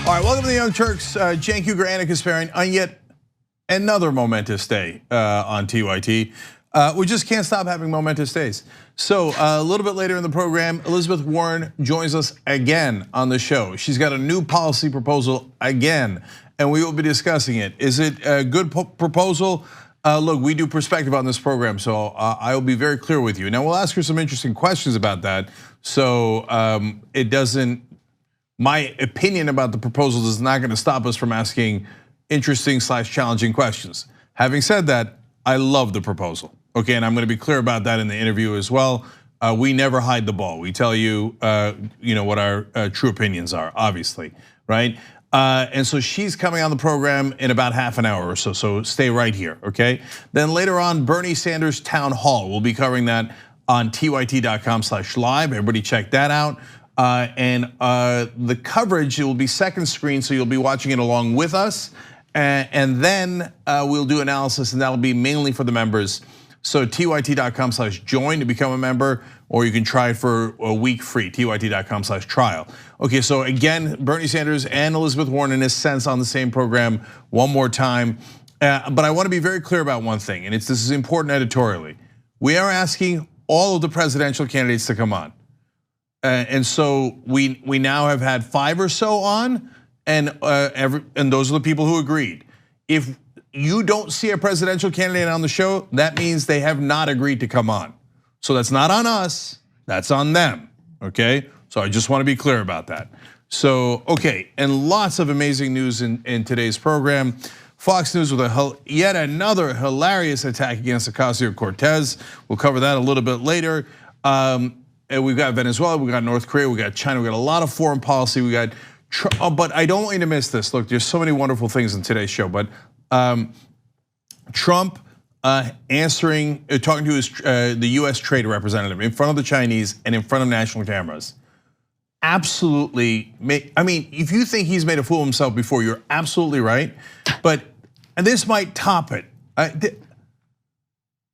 All right, welcome to the Young Turks. Cenk, Uygur, and Kasparian on yet another momentous day on TYT. We just can't stop having momentous days. So a little bit later in the program, Elizabeth Warren joins us again on the show. She's got a new policy proposal again, and we will be discussing it. Is it a good proposal? Look, we do perspective on this program, so I will be very clear with you. Now we'll ask her some interesting questions about that, so it doesn't. My opinion about the proposal is not going to stop us from asking interesting / challenging questions. Having said that, I love the proposal. Okay, and I'm going to be clear about that in the interview as well. We never hide the ball. We tell you, what our true opinions are, obviously, right? And so she's coming on the program in about half an hour or so. So stay right here, okay? Then later on, Bernie Sanders town hall. We'll be covering that on tyt.com/live. Everybody check that out. And the coverage, it will be second screen, so you'll be watching it along with us. And then we'll do analysis, and that'll be mainly for the members. So tyt.com/join to become a member, or you can try it for a week free, tyt.com/trial. Okay, so again, Bernie Sanders and Elizabeth Warren in a sense on the same program one more time. But I want to be very clear about one thing, and this is important editorially. We are asking all of the presidential candidates to come on. And so we now have had 5 or so on, and those are the people who agreed. If you don't see a presidential candidate on the show, that means they have not agreed to come on. So that's not on us, that's on them, okay? So I just wanna be clear about that. So, okay, and lots of amazing news in today's program. Fox News with yet another hilarious attack against Ocasio-Cortez. We'll cover that a little bit later. And we've got Venezuela, we got North Korea, we got China, we got a lot of foreign policy, we got, but I don't want you to miss this. Look, there's so many wonderful things in today's show, but Trump talking to the US trade representative in front of the Chinese and in front of national cameras. Absolutely, I mean, if you think he's made a fool of himself before, you're absolutely right, but this might top it.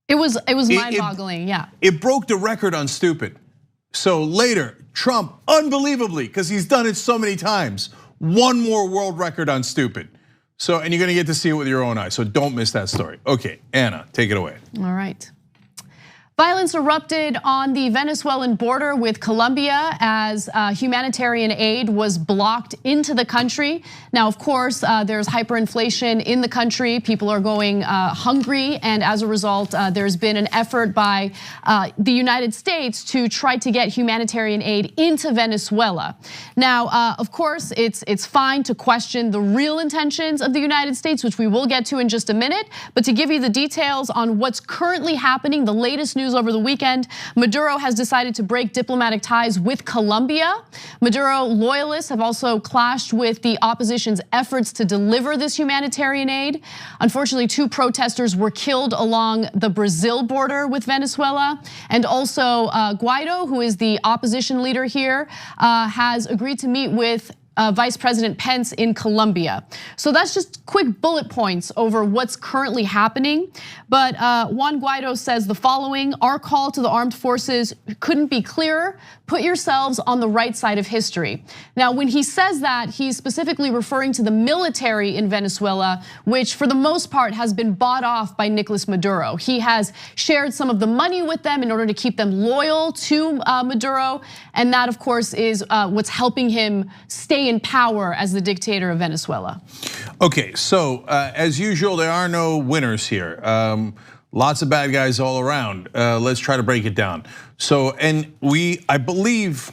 It was mind-boggling, yeah. It broke the record on stupid. So later, Trump, unbelievably, because he's done it so many times, one more world record on stupid. So, and you're gonna get to see it with your own eyes, so don't miss that story. Okay, Anna, take it away. All right. Violence erupted on the Venezuelan border with Colombia as humanitarian aid was blocked into the country. Now, of course, there's hyperinflation in the country. People are going hungry, and as a result, there's been an effort by the United States to try to get humanitarian aid into Venezuela. Now, of course, it's fine to question the real intentions of the United States, which we will get to in just a minute. But to give you the details on what's currently happening, the latest news over the weekend, Maduro has decided to break diplomatic ties with Colombia. Maduro loyalists have also clashed with the opposition's efforts to deliver this humanitarian aid. Unfortunately, 2 protesters were killed along the Brazil border with Venezuela. And also Guaido, who is the opposition leader here, has agreed to meet with Vice President Pence in Colombia. So that's just quick bullet points over what's currently happening. But Juan Guaido says the following: our call to the armed forces couldn't be clearer. Put yourselves on the right side of history. Now, when he says that, he's specifically referring to the military in Venezuela, which for the most part has been bought off by Nicolas Maduro. He has shared some of the money with them in order to keep them loyal to Maduro. And that, of course, is what's helping him stay in power as the dictator of Venezuela. Okay, so as usual, there are no winners here. Lots of bad guys all around. Let's try to break it down. So, and I believe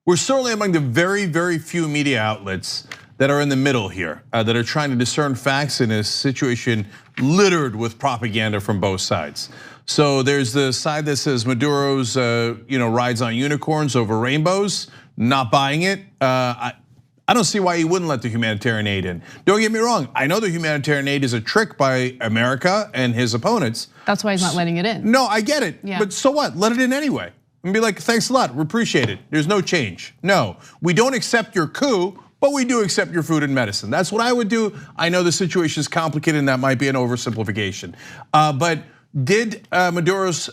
we're certainly among the very, very few media outlets that are in the middle here, that are trying to discern facts in a situation littered with propaganda from both sides. So there's the side that says Maduro's rides on unicorns over rainbows, not buying it. I don't see why he wouldn't let the humanitarian aid in. Don't get me wrong, I know the humanitarian aid is a trick by America and his opponents. That's why he's not letting it in. No, I get it, but so what? Let it in anyway. And be like, thanks a lot, we appreciate it. There's no change. No, we don't accept your coup, but we do accept your food and medicine. That's what I would do. I know the situation is complicated and that might be an oversimplification. But did Maduro's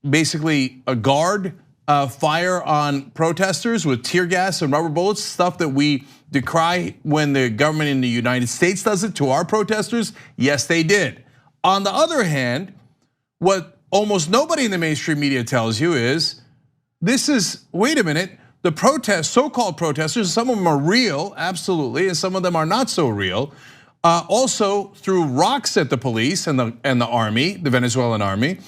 basically a guard fire on protesters with tear gas and rubber bullets, stuff that we decry when the government in the United States does it to our protesters? Yes, they did. On the other hand, what almost nobody in the mainstream media tells you is, wait a minute, the protests, so-called protesters, some of them are real, absolutely, and some of them are not so real, also threw rocks at the police and the army, the Venezuelan army,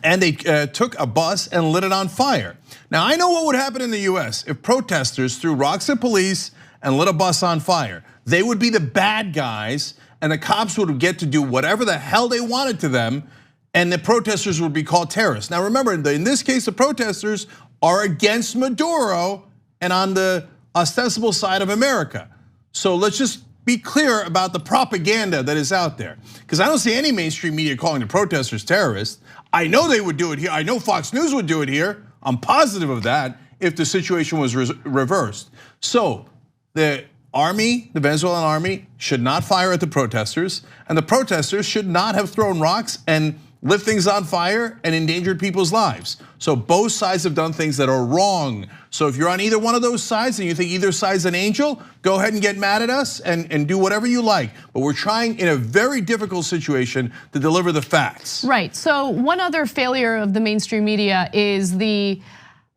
and they took a bus and lit it on fire. Now, I know what would happen in the US if protesters threw rocks at police and lit a bus on fire. They would be the bad guys, and the cops would get to do whatever the hell they wanted to them, and the protesters would be called terrorists. Now remember, in this case, the protesters are against Maduro and on the ostensible side of America. So let's just be clear about the propaganda that is out there. Because I don't see any mainstream media calling the protesters terrorists. I know they would do it here. I know Fox News would do it here. I'm positive of that if the situation was reversed. So the army, the Venezuelan army, should not fire at the protesters, and the protesters should not have thrown rocks and lit things on fire and endangered people's lives. So both sides have done things that are wrong. So if you're on either one of those sides and you think either side's an angel, go ahead and get mad at us and do whatever you like. But we're trying in a very difficult situation to deliver the facts. Right, so one other failure of the mainstream media is the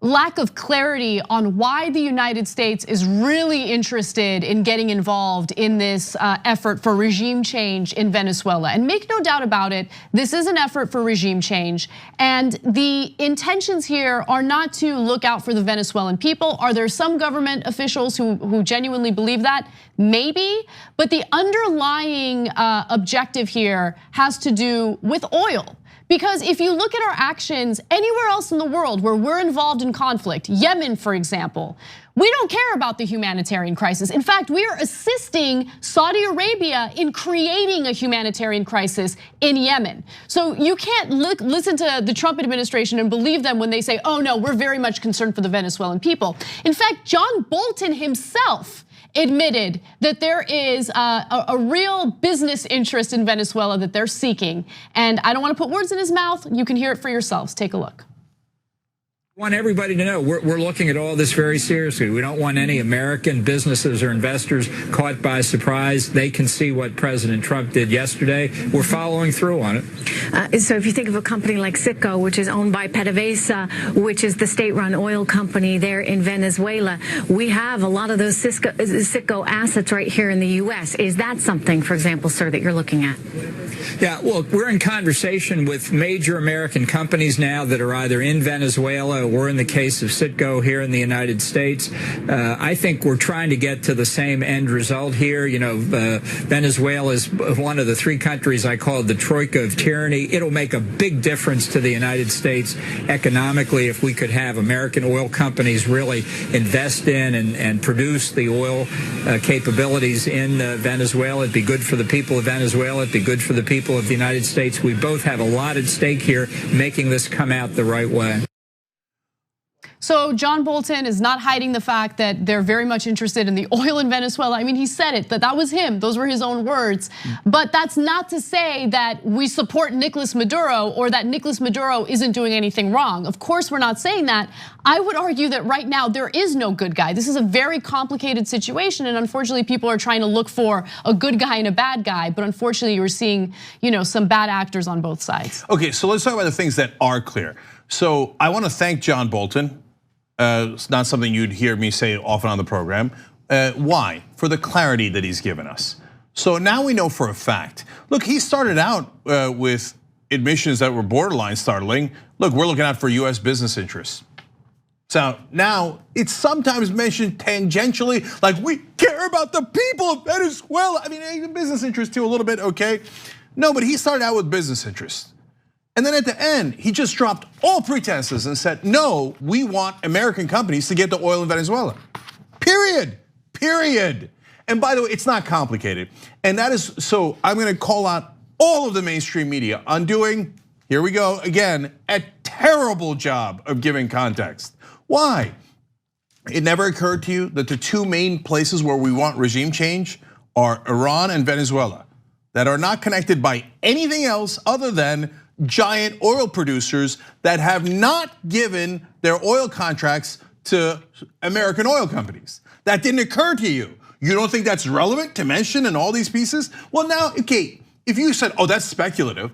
lack of clarity on why the United States is really interested in getting involved in this effort for regime change in Venezuela. And make no doubt about it, this is an effort for regime change. And the intentions here are not to look out for the Venezuelan people. Are there some government officials who genuinely believe that? Maybe, but the underlying objective here has to do with oil. Because if you look at our actions anywhere else in the world where we're involved in conflict, Yemen, for example, we don't care about the humanitarian crisis. In fact, we are assisting Saudi Arabia in creating a humanitarian crisis in Yemen. So you can't listen to the Trump administration and believe them when they say, oh no, we're very much concerned for the Venezuelan people. In fact, John Bolton himself admitted that there is a real business interest in Venezuela that they're seeking. And I don't want to put words in his mouth. You can hear it for yourselves. Take a look. I want everybody to know we're looking at all this very seriously. We don't want any American businesses or investors caught by surprise. They can see what President Trump did yesterday. We're following through on it. So if you think of a company like Citgo, which is owned by PDVSA, which is the state-run oil company there in Venezuela, we have a lot of those Citgo assets right here in the U.S. Is that something, for example, sir, that you're looking at? Yeah, well, we're in conversation with major American companies now that are either in Venezuela or in the case of Citgo here in the United States. I think we're trying to get to the same end result here. You know, Venezuela is one of the three countries I call the troika of tyranny. It'll make a big difference to the United States economically if we could have American oil companies really invest in and produce the oil capabilities in Venezuela. It'd be good for the people of Venezuela. It'd be good for the people of the United States. We both have a lot at stake here, making this come out the right way. So John Bolton is not hiding the fact that they're very much interested in the oil in Venezuela. I mean, he said it, that was him, those were his own words. But that's not to say that we support Nicolas Maduro or that Nicolas Maduro isn't doing anything wrong. Of course, we're not saying that. I would argue that right now there is no good guy. This is a very complicated situation, and unfortunately people are trying to look for a good guy and a bad guy, but unfortunately you're seeing, some bad actors on both sides. Okay, so let's talk about the things that are clear. So I want to thank John Bolton. It's not something you'd hear me say often on the program. Why? For the clarity that he's given us. So now we know for a fact. Look, he started out with admissions that were borderline startling. Look, we're looking out for US business interests. So now it's sometimes mentioned tangentially, like we care about the people of Venezuela. I mean, business interests too, a little bit, okay? No, but he started out with business interests. And then at the end, he just dropped all pretenses and said, no, we want American companies to get the oil in Venezuela. Period. And by the way, it's not complicated. And that is, so I'm gonna call out all of the mainstream media on doing, here we go again, a terrible job of giving context. Why? It never occurred to you that the two main places where we want regime change are Iran and Venezuela, that are not connected by anything else other than giant oil producers that have not given their oil contracts to American oil companies. That didn't occur to you. You don't think that's relevant to mention in all these pieces? Well, now, okay, if you said, oh, that's speculative,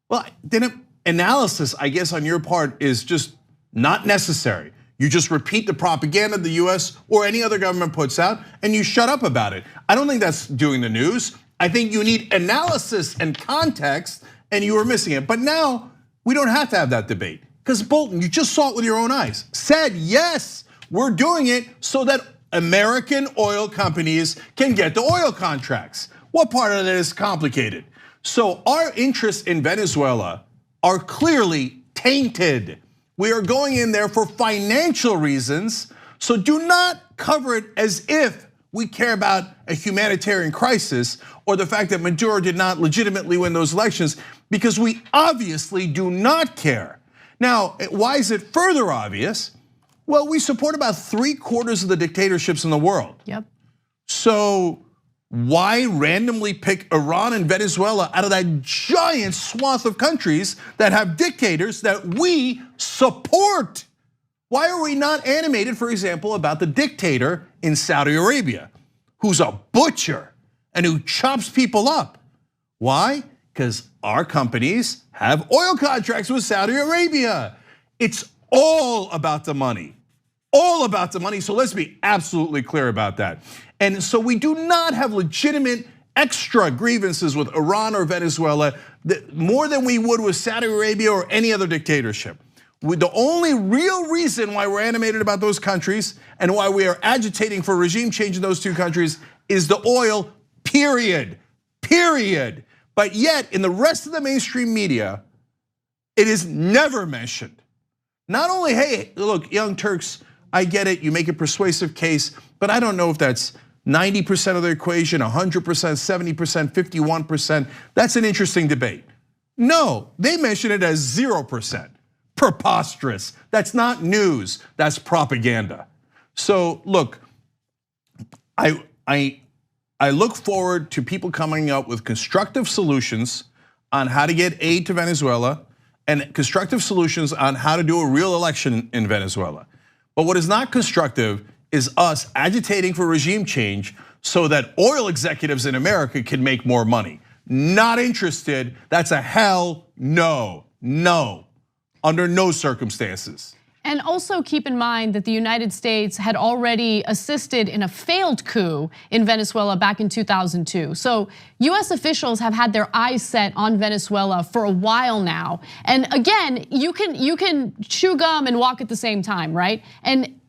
well, then analysis, I guess, on your part is just not necessary. You just repeat the propaganda the US or any other government puts out and you shut up about it. I don't think that's doing the news. I think you need analysis and context, and you were missing it. But now we don't have to have that debate because Bolton, you just saw it with your own eyes, said, yes, we're doing it so that American oil companies can get the oil contracts. What part of that is complicated? So our interests in Venezuela are clearly tainted. We are going in there for financial reasons, so do not cover it as if we care about a humanitarian crisis or the fact that Maduro did not legitimately win those elections, because we obviously do not care. Now, why is it further obvious? Well, we support about 3/4 of the dictatorships in the world. Yep. So why randomly pick Iran and Venezuela out of that giant swath of countries that have dictators that we support? Why are we not animated, for example, about the dictator in Saudi Arabia, who's a butcher and who chops people up? Why? Because our companies have oil contracts with Saudi Arabia. It's all about the money, all about the money. So let's be absolutely clear about that. And so we do not have legitimate extra grievances with Iran or Venezuela more than we would with Saudi Arabia or any other dictatorship. The only real reason why we're animated about those countries and why we are agitating for regime change in those two countries is the oil, period. But yet, in the rest of the mainstream media, it is never mentioned. Not only, hey, look, Young Turks, I get it, you make a persuasive case, but I don't know if that's 90% of the equation, 100%, 70%, 51%. That's an interesting debate. No, they mention it as 0%. Preposterous. That's not news, that's propaganda. So look, I look forward to people coming up with constructive solutions on how to get aid to Venezuela and constructive solutions on how to do a real election in Venezuela. But what is not constructive is us agitating for regime change so that oil executives in America can make more money. Not interested, that's a hell no, under no circumstances. And also keep in mind that the United States had already assisted in a failed coup in Venezuela back in 2002. So US officials have had their eyes set on Venezuela for a while now. And again, you can chew gum and walk at the same time, right? And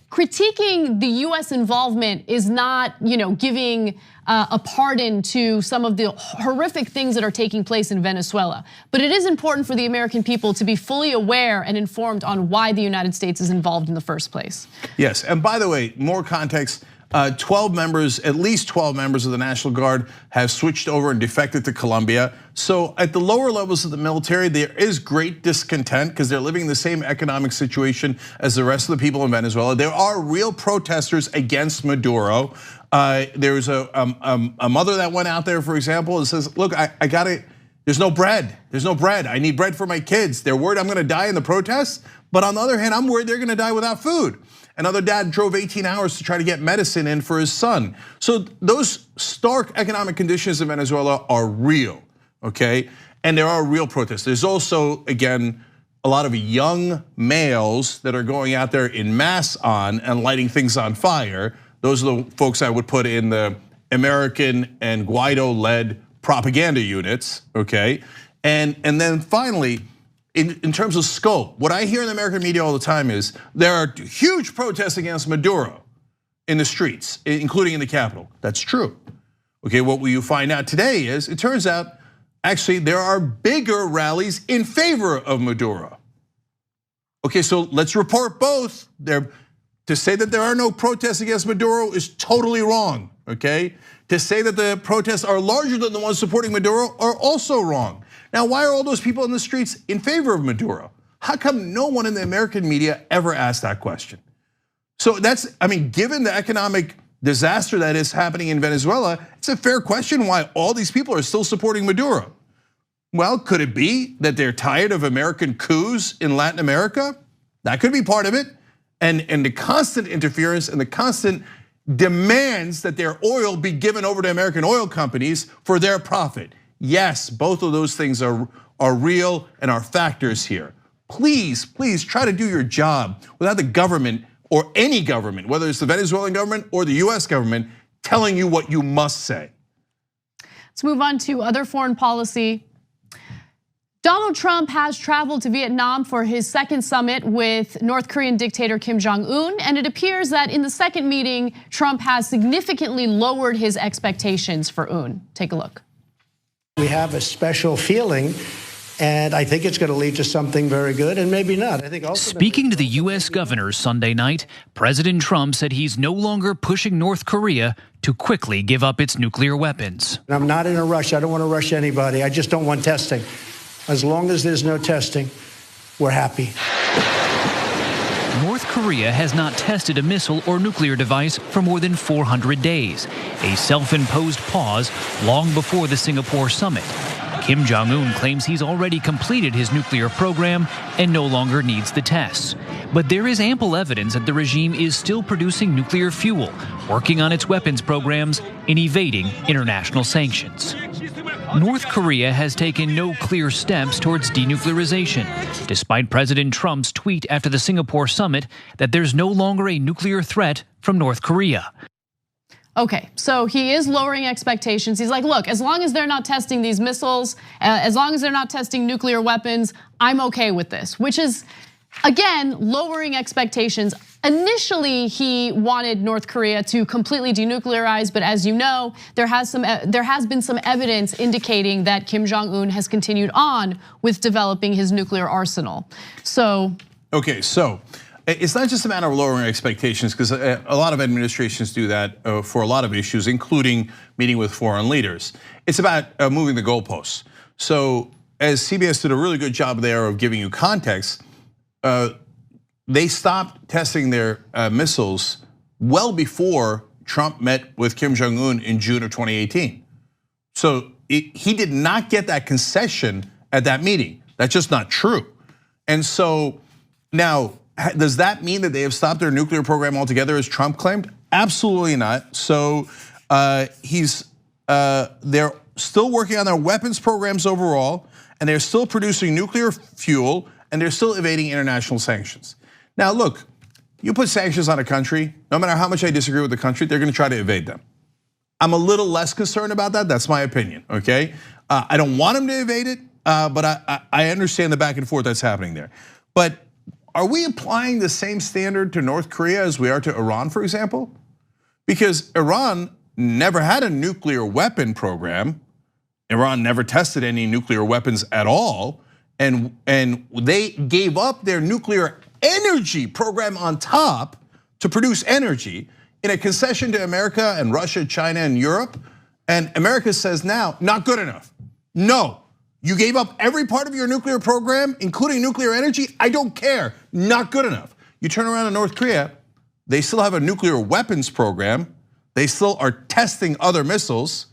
critiquing the US involvement is not, giving a pardon to some of the horrific things that are taking place in Venezuela. But it is important for the American people to be fully aware and informed on why the United States is involved in the first place. Yes, and by the way, more context, 12 members, at least 12 members of the National Guard have switched over and defected to Colombia. So at the lower levels of the military, there is great discontent because they're living in the same economic situation as the rest of the people in Venezuela. There are real protesters against Maduro. There's a mother that went out there, for example, and says, look, I gotta, there's no bread. I need bread for my kids. They're worried I'm gonna die in the protests, but on the other hand, I'm worried they're gonna die without food. Another dad drove 18 hours to try to get medicine in for his son. So those stark economic conditions in Venezuela are real, okay? And there are real protests. There's also, again, a lot of young males that are going out there in mass and lighting things on fire. Those are the folks I would put in the American and Guaido-led propaganda units, okay? And then finally, in terms of scope, what I hear in the American media all the time is there are huge protests against Maduro in the streets, including in the Capitol. That's true. Okay, what you find out today is, it turns out, actually there are bigger rallies in favor of Maduro. Okay, so let's report both. To say that there are no protests against Maduro is totally wrong, okay? To say that the protests are larger than the ones supporting Maduro are also wrong. Now, why are all those people in the streets in favor of Maduro? How come no one in the American media ever asked that question? So that's, given the economic disaster that is happening in Venezuela, it's a fair question why all these people are still supporting Maduro. Well, could it be that they're tired of American coups in Latin America? That could be part of it. And the constant interference and the constant demands that their oil be given over to American oil companies for their profit. Yes, both of those things are real and are factors here. Please try to do your job without the government or any government, whether it's the Venezuelan government or the US government, telling you what you must say. Let's move on to other foreign policy. Donald Trump has traveled to Vietnam for his second summit with North Korean dictator Kim Jong-un, and it appears that in the second meeting, Trump has significantly lowered his expectations for Un. Take a look. We have a special feeling, and I think it's going to lead to something very good, and maybe not. I think also speaking to the US governor Sunday night, President Trump said he's no longer pushing North Korea to quickly give up its nuclear weapons. I'm not in a rush. I don't want to rush anybody. I just don't want testing. As long as there's no testing, we're happy. North Korea has not tested a missile or nuclear device for more than 400 days, a self-imposed pause long before the Singapore summit. Kim Jong-un claims he's already completed his nuclear program and no longer needs the tests. But there is ample evidence that the regime is still producing nuclear fuel, working on its weapons programs, and evading international sanctions. North Korea has taken no clear steps towards denuclearization, despite President Trump's tweet after the Singapore summit that there's no longer a nuclear threat from North Korea. Okay, so he is lowering expectations. He's like, look, as long as they're not testing these missiles, as long as they're not testing nuclear weapons, I'm okay with this, which is, again, lowering expectations. Initially, he wanted North Korea to completely denuclearize, but as you know, there has been some evidence indicating that Kim Jong-un has continued on with developing his nuclear arsenal. So, okay, so it's not just a matter of lowering expectations, because a lot of administrations do that for a lot of issues, including meeting with foreign leaders. It's about moving the goalposts. So, as CBS did a really good job there of giving you context, they stopped testing their missiles well before Trump met with Kim Jong-un in June of 2018. So he did not get that concession at that meeting. That's just not true. And so now, does that mean that they have stopped their nuclear program altogether, as Trump claimed? Absolutely not. So they're still working on their weapons programs overall, and they're still producing nuclear fuel, and they're still evading international sanctions. Now look, you put sanctions on a country, no matter how much I disagree with the country, they're gonna try to evade them. I'm a little less concerned about that, that's my opinion, okay? I don't want them to evade it, but I understand the back and forth that's happening there. But are we applying the same standard to North Korea as we are to Iran, for example? Because Iran never had a nuclear weapon program. Iran never tested any nuclear weapons at all. And they gave up their nuclear energy program on top to produce energy in a concession to America and Russia, China, and Europe. And America says now, not good enough. No, you gave up every part of your nuclear program, including nuclear energy. I don't care, not good enough. You turn around to North Korea, they still have a nuclear weapons program. They still are testing other missiles.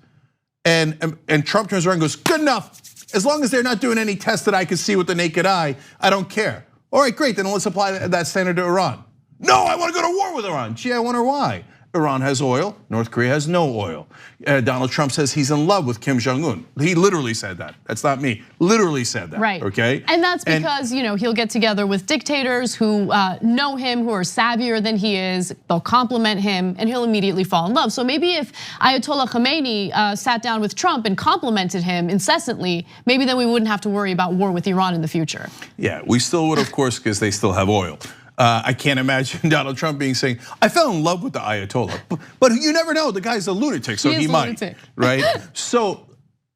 And Trump turns around and goes, good enough. As long as they're not doing any tests that I can see with the naked eye, I don't care. All right, great, then let's apply that standard to Iran. No, I want to go to war with Iran. Gee, I wonder why. Iran has oil, North Korea has no oil. Donald Trump says he's in love with Kim Jong-un. He literally said that. That's not me, literally said that, right. Okay? And that's because he'll get together with dictators who know him, who are savvier than he is. They'll compliment him and he'll immediately fall in love. So maybe if Ayatollah Khamenei sat down with Trump and complimented him incessantly, maybe then we wouldn't have to worry about war with Iran in the future. Yeah, we still would, of course, because they still have oil. I can't imagine Donald Trump saying, I fell in love with the Ayatollah. But you never know, the guy's a lunatic, so he might, right? So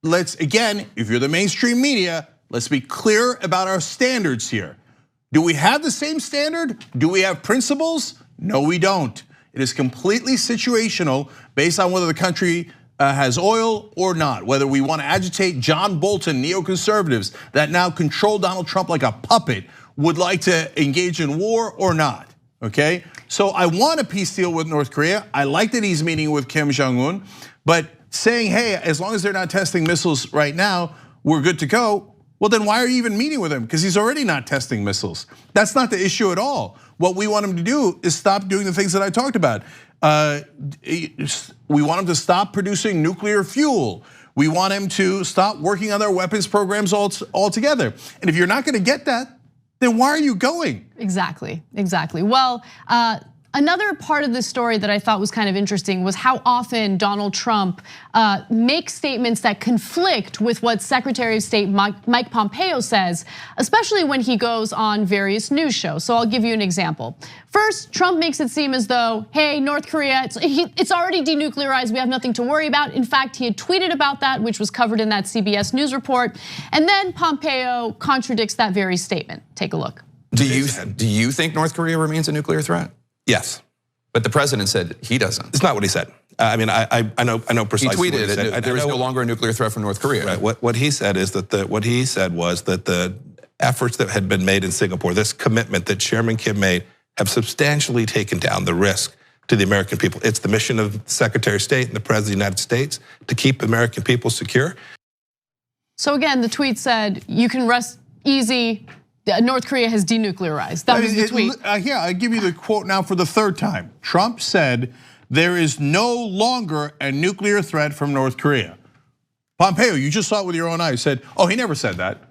let's, again, if you're the mainstream media, let's be clear about our standards here. Do we have the same standard? Do we have principles? No, we don't. It is completely situational based on whether the country has oil or not, whether we want to agitate John Bolton, neoconservatives that now control Donald Trump like a puppet, would like to engage in war or not, okay? So I want a peace deal with North Korea. I like that he's meeting with Kim Jong-un, but saying, hey, as long as they're not testing missiles right now, we're good to go. Well, then why are you even meeting with him? Because he's already not testing missiles. That's not the issue at all. What we want him to do is stop doing the things that I talked about. We want him to stop producing nuclear fuel. We want him to stop working on their weapons programs altogether. And if you're not gonna get that, then why are you going? Exactly. Well, another part of this story that I thought was kind of interesting was how often Donald Trump makes statements that conflict with what Secretary of State Mike Pompeo says, especially when he goes on various news shows. So I'll give you an example. First, Trump makes it seem as though, hey, North Korea, it's already denuclearized, we have nothing to worry about. In fact, he had tweeted about that, which was covered in that CBS News report. And then Pompeo contradicts that very statement. Take a look. Do you think North Korea remains a nuclear threat? Yes. But the president said he doesn't. It's not what he said. I mean, I know precisely. He tweeted that there is no longer a nuclear threat from North Korea. Right. What he said is that the efforts that had been made in Singapore, this commitment that Chairman Kim made, have substantially taken down the risk to the American people. It's the mission of the Secretary of State and the President of the United States to keep American people secure. So again, the tweet said, you can rest easy. North Korea has denuclearized. That was the tweet. Yeah, I give you the quote now for the third time. Trump said, there is no longer a nuclear threat from North Korea. Pompeo, you just saw it with your own eyes, said, oh, he never said that.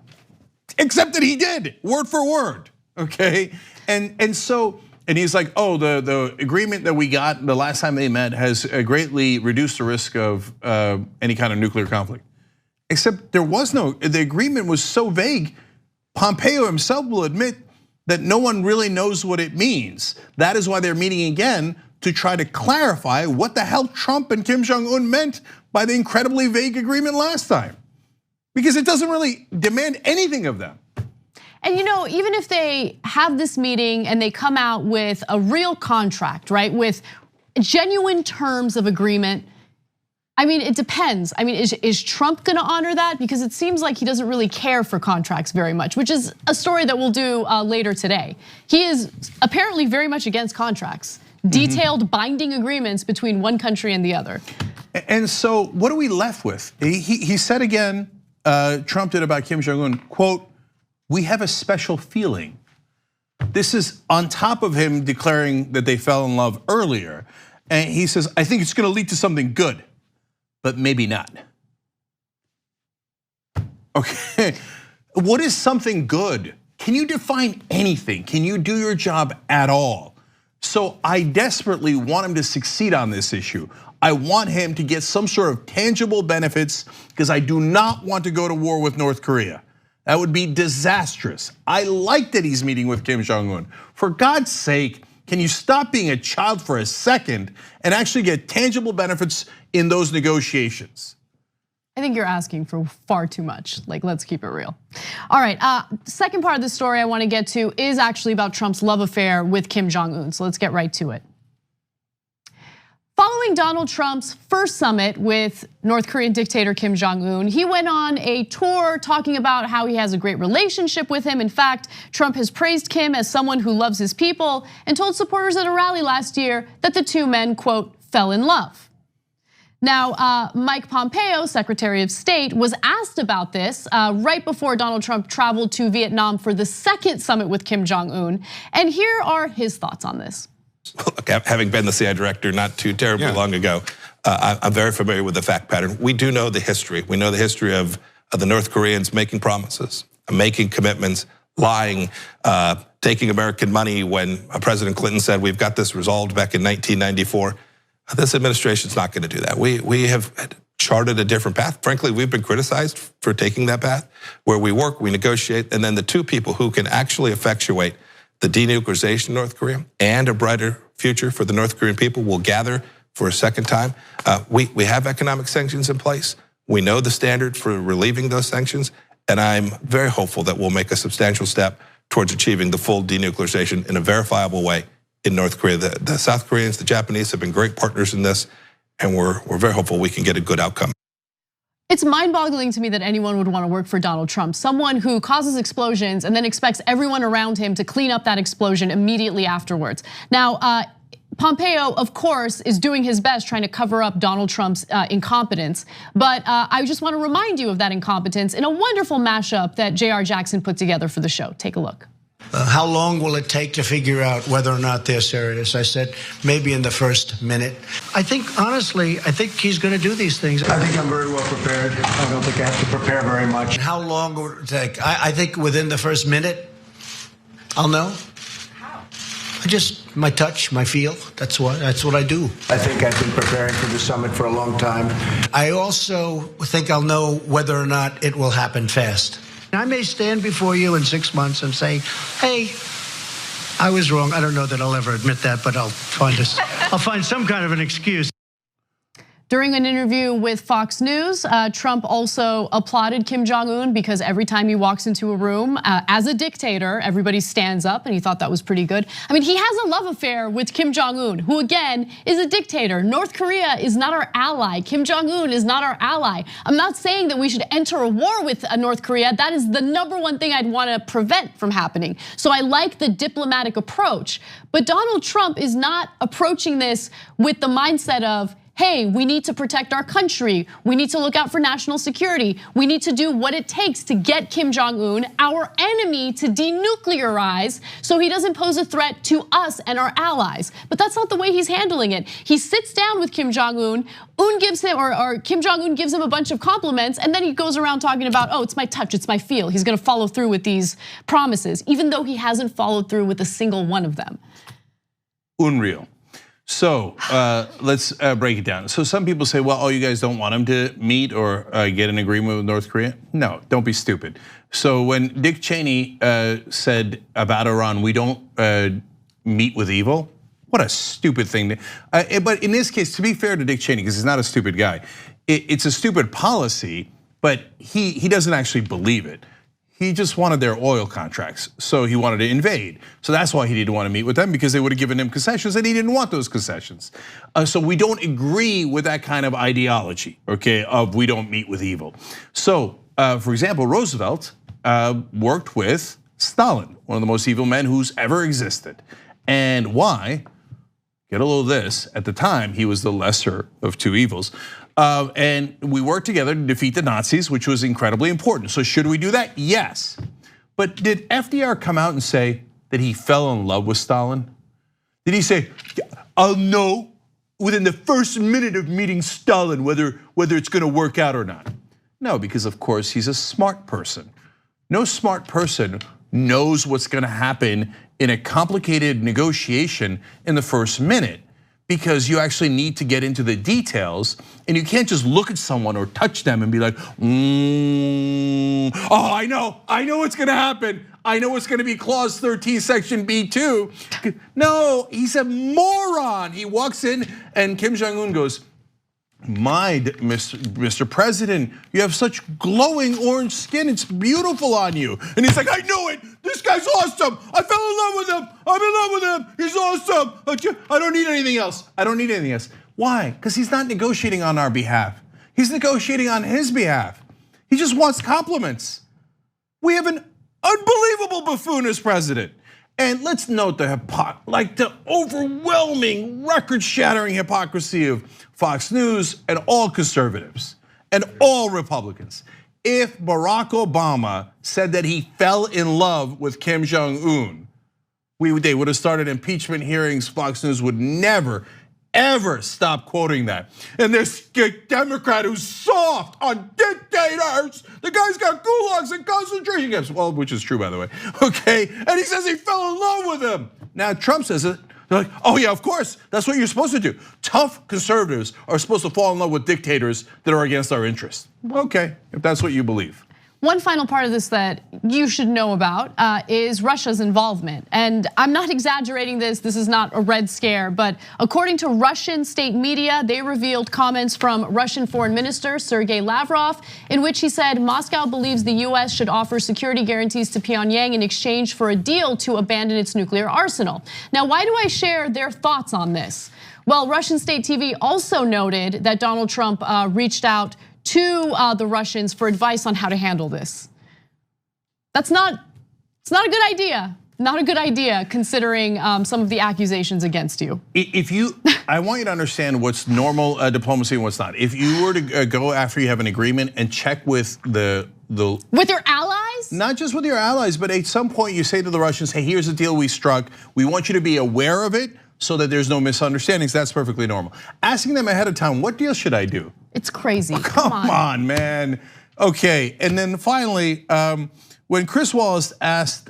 Except that he did, word for word, okay? And he's like, oh, the agreement that we got the last time they met has greatly reduced the risk of any kind of nuclear conflict. Except the agreement was so vague, Pompeo himself will admit that no one really knows what it means. That is why they're meeting again to try to clarify what the hell Trump and Kim Jong-un meant by the incredibly vague agreement last time. Because it doesn't really demand anything of them. And even if they have this meeting and they come out with a real contract, right, with genuine terms of agreement, I mean, it depends. I mean, is Trump gonna honor that? Because it seems like he doesn't really care for contracts very much, which is a story that we'll do later today. He is apparently very much against contracts, detailed binding agreements between one country and the other. And so what are we left with? He said again, Trump did about Kim Jong-un, quote, we have a special feeling. This is on top of him declaring that they fell in love earlier. And he says, I think it's gonna lead to something good, but maybe not. Okay, what is something good? Can you define anything? Can you do your job at all? So I desperately want him to succeed on this issue. I want him to get some sort of tangible benefits because I do not want to go to war with North Korea. That would be disastrous. I like that he's meeting with Kim Jong-un. For God's sake, can you stop being a child for a second and actually get tangible benefits in those negotiations? I think you're asking for far too much. Like, let's keep it real. All right, second part of the story I want to get to is actually about Trump's love affair with Kim Jong-un. So let's get right to it. Following Donald Trump's first summit with North Korean dictator Kim Jong-un, he went on a tour talking about how he has a great relationship with him. In fact, Trump has praised Kim as someone who loves his people and told supporters at a rally last year that the two men, quote, fell in love. Now, Mike Pompeo, Secretary of State, was asked about this right before Donald Trump traveled to Vietnam for the second summit with Kim Jong-un. And here are his thoughts on this. Look, having been the CIA director not too terribly long ago, I'm very familiar with the fact pattern. We do know the history. We know the history of the North Koreans making promises, making commitments, lying, taking American money when President Clinton said we've got this resolved back in 1994. This administration's not going to do that. We have charted a different path. Frankly, we've been criticized for taking that path where we work, we negotiate, and then the two people who can actually effectuate the denuclearization of North Korea and a brighter future for the North Korean people will gather for a second time. We have economic sanctions in place. We know the standard for relieving those sanctions, and I'm very hopeful that we'll make a substantial step towards achieving the full denuclearization in a verifiable way in North Korea. The South Koreans, the Japanese have been great partners in this, and we're very hopeful we can get a good outcome. It's mind-boggling to me that anyone would want to work for Donald Trump, someone who causes explosions and then expects everyone around him to clean up that explosion immediately afterwards. Now, Pompeo, of course, is doing his best trying to cover up Donald Trump's incompetence. But I just want to remind you of that incompetence in a wonderful mashup that J.R. Jackson put together for the show. Take a look. How long will it take to figure out whether or not they're serious? I said, maybe in the first minute. I think, honestly, I think he's going to do these things. I think I'm very well prepared. I don't think I have to prepare very much. How long will it take? I think within the first minute, I'll know. How? My touch, my feel. That's what I do. I think I've been preparing for the summit for a long time. I also think I'll know whether or not it will happen fast. I may stand before you in 6 months and say, hey, I was wrong. I don't know that I'll ever admit that, but I'll find some kind of an excuse. During an interview with Fox News, Trump also applauded Kim Jong-un because every time he walks into a room as a dictator, everybody stands up, and he thought that was pretty good. I mean, he has a love affair with Kim Jong-un, who again is a dictator. North Korea is not our ally. Kim Jong-un is not our ally. I'm not saying that we should enter a war with North Korea. That is the #1 thing I'd want to prevent from happening. So I like the diplomatic approach. But Donald Trump is not approaching this with the mindset of, hey, we need to protect our country. We need to look out for national security. We need to do what it takes to get Kim Jong-un, our enemy, to denuclearize so he doesn't pose a threat to us and our allies. But that's not the way he's handling it. He sits down with Kim Jong-un, gives him, or Kim Jong-un gives him a bunch of compliments, and then he goes around talking about, oh, it's my touch, it's my feel. He's gonna follow through with these promises, even though he hasn't followed through with a single one of them. Unreal. So let's break it down. So some people say, well, oh, you guys don't want him to meet or get an agreement with North Korea? No, don't be stupid. So when Dick Cheney said about Iran, we don't meet with evil, what a stupid thing. But in this case, to be fair to Dick Cheney, because he's not a stupid guy, it's a stupid policy, but he doesn't actually believe it. He just wanted their oil contracts, so he wanted to invade. So that's why he didn't want to meet with them, because they would have given him concessions and he didn't want those concessions. So we don't agree with that kind of ideology, okay, of we don't meet with evil. So for example, Roosevelt worked with Stalin, one of the most evil men who's ever existed. And why? Get a little of this, at the time, he was the lesser of two evils. And we worked together to defeat the Nazis, which was incredibly important. So should we do that? Yes. But did FDR come out and say that he fell in love with Stalin? Did he say, I'll know within the first minute of meeting Stalin whether it's gonna work out or not? No, because of course he's a smart person. No smart person knows what's gonna happen in a complicated negotiation in the first minute, because you actually need to get into the details, and you can't just look at someone or touch them and be like, oh, I know what's gonna happen. I know it's gonna be clause 13, section B2. No, he's a moron. He walks in and Kim Jong-un goes, Mr. President, you have such glowing orange skin, it's beautiful on you. And he's like, I knew it, this guy's awesome. I fell in love with him, I'm in love with him, he's awesome. I don't need anything else, I don't need anything else. Why? Because he's not negotiating on our behalf. He's negotiating on his behalf. He just wants compliments. We have an unbelievable buffoon as president. And let's note the overwhelming, record-shattering hypocrisy of Fox News and all conservatives and all Republicans. If Barack Obama said that he fell in love with Kim Jong-un, they would have started impeachment hearings. Fox News would never, ever stop quoting that. And this Democrat who's soft on dictators, the guy's got gulags and concentration camps, well, which is true by the way, okay? And he says he fell in love with him. Now Trump says it, they're like, oh yeah, of course, that's what you're supposed to do. Tough conservatives are supposed to fall in love with dictators that are against our interests. Okay, if that's what you believe. One final part of this that you should know about is Russia's involvement. And I'm not exaggerating this is not a red scare, but according to Russian state media, they revealed comments from Russian Foreign Minister Sergei Lavrov, in which he said Moscow believes the US should offer security guarantees to Pyongyang in exchange for a deal to abandon its nuclear arsenal. Now, why do I share their thoughts on this? Well, Russian state TV also noted that Donald Trump reached out to the Russians for advice on how to handle this. It's not a good idea. not a good idea considering some of the accusations against you. I want you to understand what's normal diplomacy and what's not. If you were to go after you have an agreement and check with with your allies? Not just with your allies, but at some point you say to the Russians, hey, here's the deal we struck. We want you to be aware of it so that there's no misunderstandings. That's perfectly normal. Asking them ahead of time, what deal should I do? It's crazy. Oh, come on, man. Okay, and then finally, when Chris Wallace asked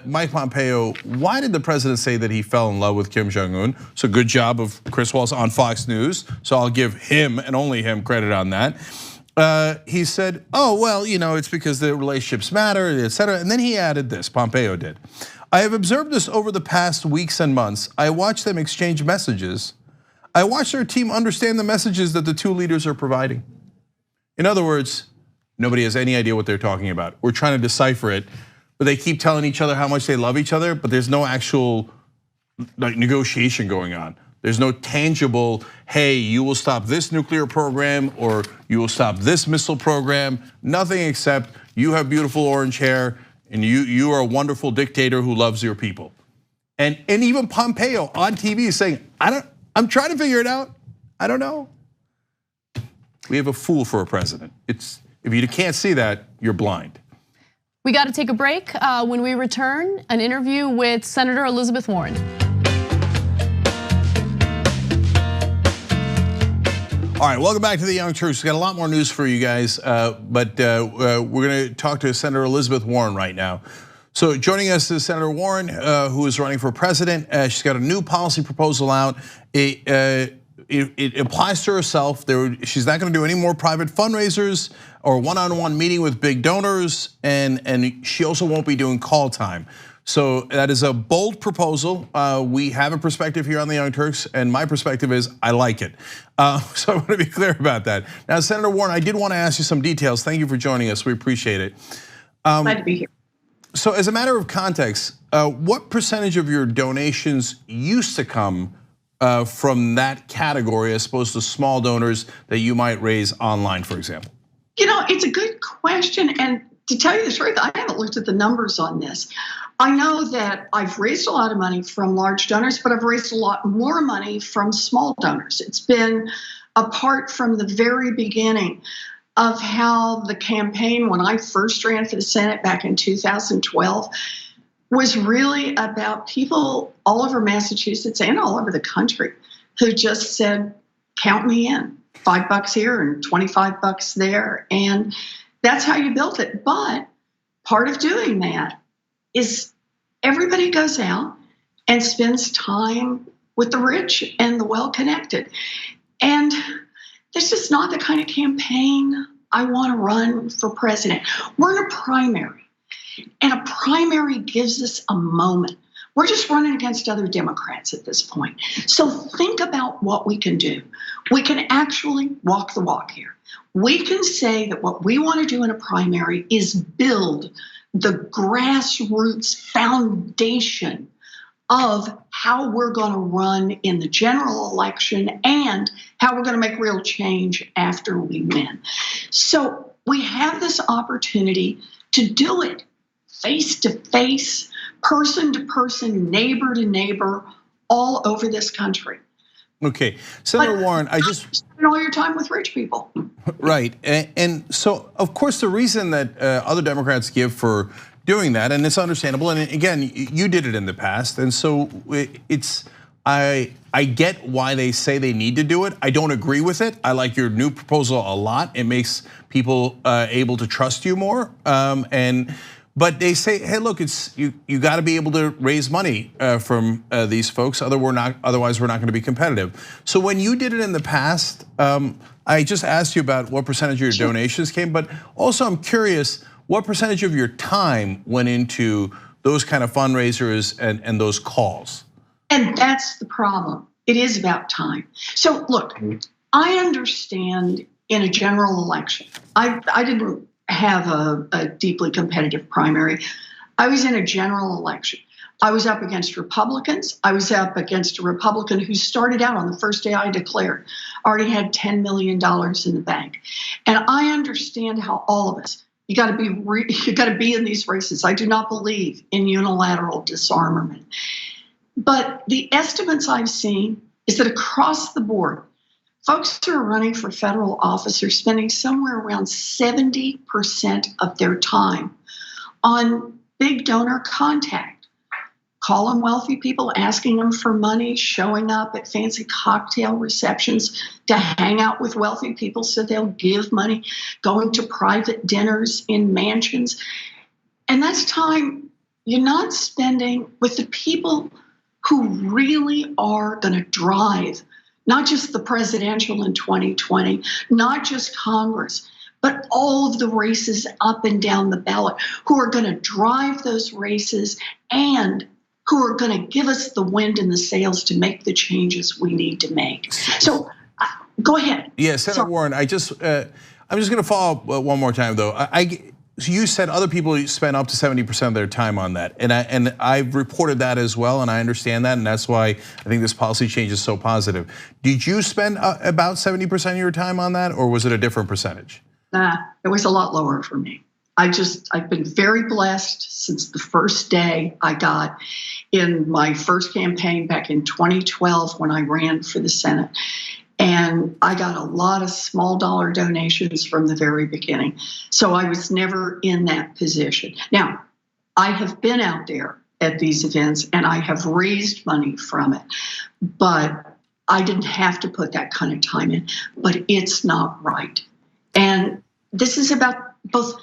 Mike Pompeo, why did the president say that he fell in love with Kim Jong-un? So good job of Chris Wallace on Fox News. So I'll give him and only him credit on that. He said, oh, well, it's because the relationships matter, et cetera. And then he added this, Pompeo did. I have observed this over the past weeks and months. I watched them exchange messages. I watched our team understand the messages that the two leaders are providing. In other words, nobody has any idea what they're talking about. We're trying to decipher it, but they keep telling each other how much they love each other, but there's no actual negotiation going on. There's no tangible, hey, you will stop this nuclear program or you will stop this missile program. Nothing except you have beautiful orange hair and you are a wonderful dictator who loves your people. And even Pompeo on TV is saying, I'm trying to figure it out. I don't know. We have a fool for a president. If you can't see that, you're blind. We got to take a break. When we return, an interview with Senator Elizabeth Warren. All right, welcome back to the Young Turks. We've got a lot more news for you guys, but we're going to talk to Senator Elizabeth Warren right now. So joining us is Senator Warren, who is running for president. She's got a new policy proposal out. It applies to herself. She's not going to do any more private fundraisers or one-on-one meeting with big donors, and she also won't be doing call time. So that is a bold proposal. We have a perspective here on the Young Turks, and my perspective is I like it. So I want to be clear about that. Now, Senator Warren, I did want to ask you some details. Thank you for joining us. We appreciate it. Glad to be here. So as a matter of context, what percentage of your donations used to come from that category as opposed to small donors that you might raise online, for example? It's a good question. And to tell you the truth, I haven't looked at the numbers on this. I know that I've raised a lot of money from large donors, but I've raised a lot more money from small donors. It's been apart from the very beginning of how the campaign, when I first ran for the Senate back in 2012, was really about people all over Massachusetts and all over the country who just said, count me in, $5 here and $25 there. And that's how you built it. But part of doing that is everybody goes out and spends time with the rich and the well-connected. And this is not the kind of campaign I want to run for president. We're in a primary, and a primary gives us a moment. We're just running against other Democrats at this point. So think about what we can do. We can actually walk the walk here. We can say that what we want to do in a primary is build the grassroots foundation of how we're going to run in the general election and how we're going to make real change after we win. So we have this opportunity to do it face to face, person to person, neighbor to neighbor, all over this country. Okay, Senator Warren, I just spend all your time with rich people. Right, and so of course the reason that other Democrats give for doing that, and it's understandable, and again, you did it in the past, and so I get why they say they need to do it. I don't agree with it. I like your new proposal a lot. It makes people able to trust you more, but they say, hey, look, you got to be able to raise money from these folks, otherwise we're not going to be competitive. So when you did it in the past, I just asked you about what percentage of your donations came, but also I'm curious, what percentage of your time went into those kind of fundraisers and those calls? And that's the problem. It is about time. So look, I understand in a general election, I didn't have a deeply competitive primary. I was in a general election. I was up against Republicans. I was up against a Republican who started out on the first day I declared, already had $10 million in the bank. And I understand how all of us You got to be in these races. I do not believe in unilateral disarmament. But the estimates I've seen is that across the board, folks who are running for federal office are spending somewhere around 70% of their time on big donor contact. Calling wealthy people, asking them for money, showing up at fancy cocktail receptions to hang out with wealthy people so they'll give money, going to private dinners in mansions. And that's time you're not spending with the people who really are going to drive not just the presidential in 2020, not just Congress, but all of the races up and down the ballot who are going to drive those races and who are going to give us the wind in the sails to make the changes we need to make. So go ahead. Yeah, Senator Warren, I'm just going to follow up one more time though. So you said other people spend up to 70% of their time on that, and I've reported that as well, and I understand that, and that's why I think this policy change is so positive. Did you spend about 70% of your time on that, or was it a different percentage? Nah, it was a lot lower for me. I've been very blessed since the first day I got in my first campaign back in 2012 when I ran for the Senate. And I got a lot of small dollar donations from the very beginning. So I was never in that position. Now, I have been out there at these events and I have raised money from it, but I didn't have to put that kind of time in, but it's not right. And this is about both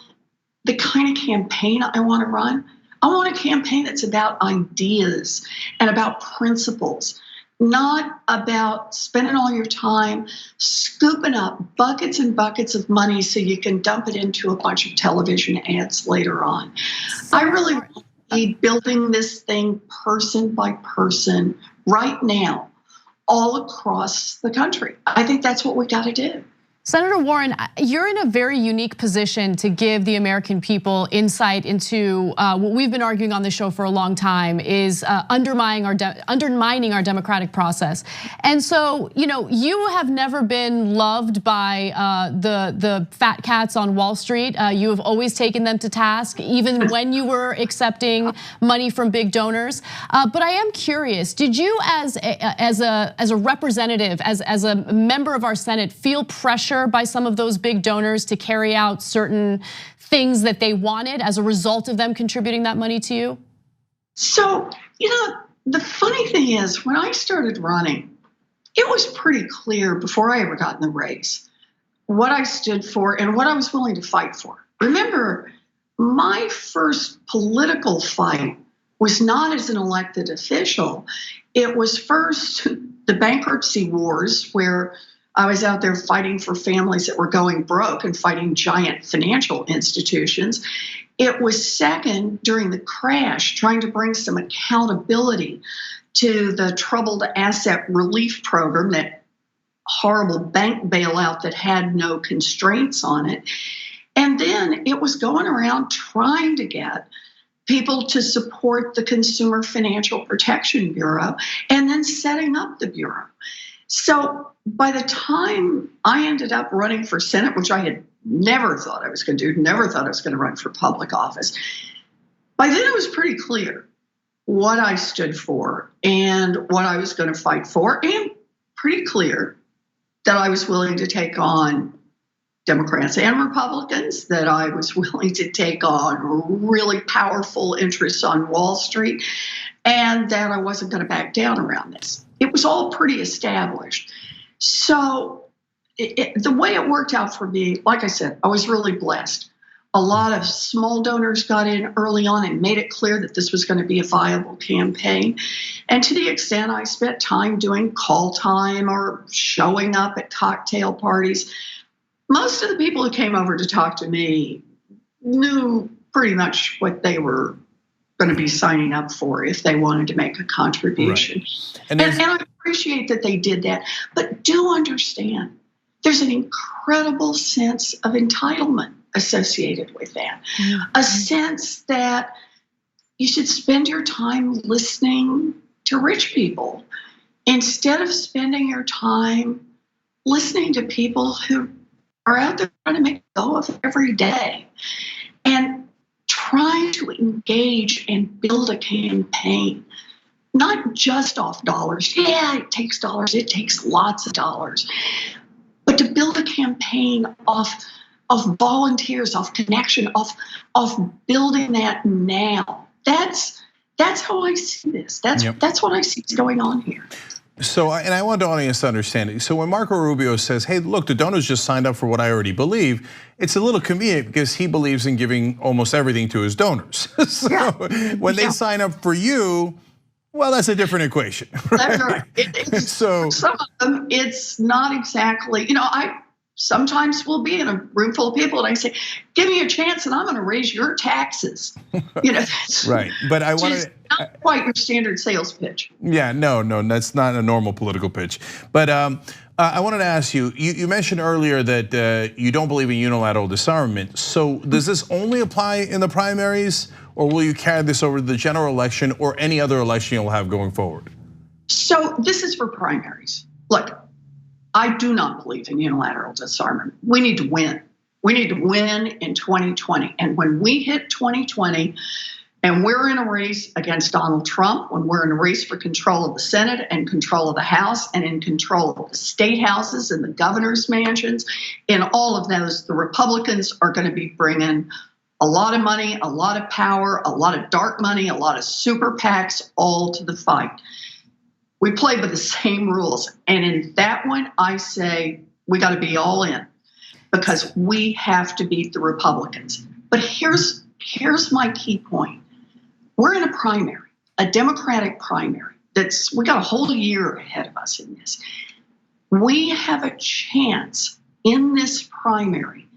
the kind of campaign I want to run. I want a campaign that's about ideas and about principles, not about spending all your time scooping up buckets and buckets of money so you can dump it into a bunch of television ads later on. I really want to be building this thing person by person right now, all across the country. I think that's what we got to do. Senator Warren, you're in a very unique position to give the American people insight into what we've been arguing on the show for a long time is undermining our democratic process. And so, you have never been loved by the fat cats on Wall Street. You have always taken them to task, even when you were accepting money from big donors. But I am curious, did you as a representative, as a member of our Senate, feel pressure by some of those big donors to carry out certain things that they wanted as a result of them contributing that money to you? So, the funny thing is, when I started running, it was pretty clear before I ever got in the race what I stood for and what I was willing to fight for. Remember, my first political fight was not as an elected official. It was first the bankruptcy wars, where I was out there fighting for families that were going broke and fighting giant financial institutions. It was second during the crash, trying to bring some accountability to the troubled asset relief program, that horrible bank bailout that had no constraints on it. And then it was going around trying to get people to support the Consumer Financial Protection Bureau and then setting up the Bureau. So by the time I ended up running for Senate, which I had never thought I was going to do, never thought I was going to run for public office, by then it was pretty clear what I stood for and what I was going to fight for, and pretty clear that I was willing to take on Democrats and Republicans, that I was willing to take on really powerful interests on Wall Street, and that I wasn't going to back down around this. It was all pretty established. So the way it worked out for me, like I said, I was really blessed. A lot of small donors got in early on and made it clear that this was going to be a viable campaign. And to the extent I spent time doing call time or showing up at cocktail parties, most of the people who came over to talk to me knew pretty much what they were going to be signing up for if they wanted to make a contribution. Right. And I appreciate that they did that, but do understand there's an incredible sense of entitlement associated with that. Mm-hmm. A sense that you should spend your time listening to rich people instead of spending your time listening to people who are out there trying to make a go of every day. And trying to engage and build a campaign, not just off dollars. Yeah, it takes dollars. It takes lots of dollars. But to build a campaign off volunteers, off connection, off building that now. That's how I see this. That's what I see is going on here. So, and I want the audience to understand it. So when Marco Rubio says, hey, look, the donors just signed up for what I already believe, it's a little convenient because he believes in giving almost everything to his donors. So when they sign up for you, well, that's a different equation. Right? That's right. So some of them, it's not exactly, I sometimes will be in a room full of people and I say, give me a chance and I'm going to raise your taxes. Right, but I want to. Not quite your standard sales pitch. Yeah, no, that's not a normal political pitch. But I wanted to ask you, you mentioned earlier that you don't believe in unilateral disarmament. So does this only apply in the primaries, or will you carry this over to the general election or any other election you'll have going forward? So this is for primaries. Look, I do not believe in unilateral disarmament. We need to win. We need to win in 2020. And when we hit 2020, and we're in a race against Donald Trump, when we're in a race for control of the Senate and control of the House and in control of the state houses and the governor's mansions, in all of those, the Republicans are going to be bringing a lot of money, a lot of power, a lot of dark money, a lot of super PACs, all to the fight. We play by the same rules. And in that one, I say we got to be all in because we have to beat the Republicans. But here's my key point. We're in a primary, a Democratic primary. We got a whole year ahead of us in this. We have a chance in this primary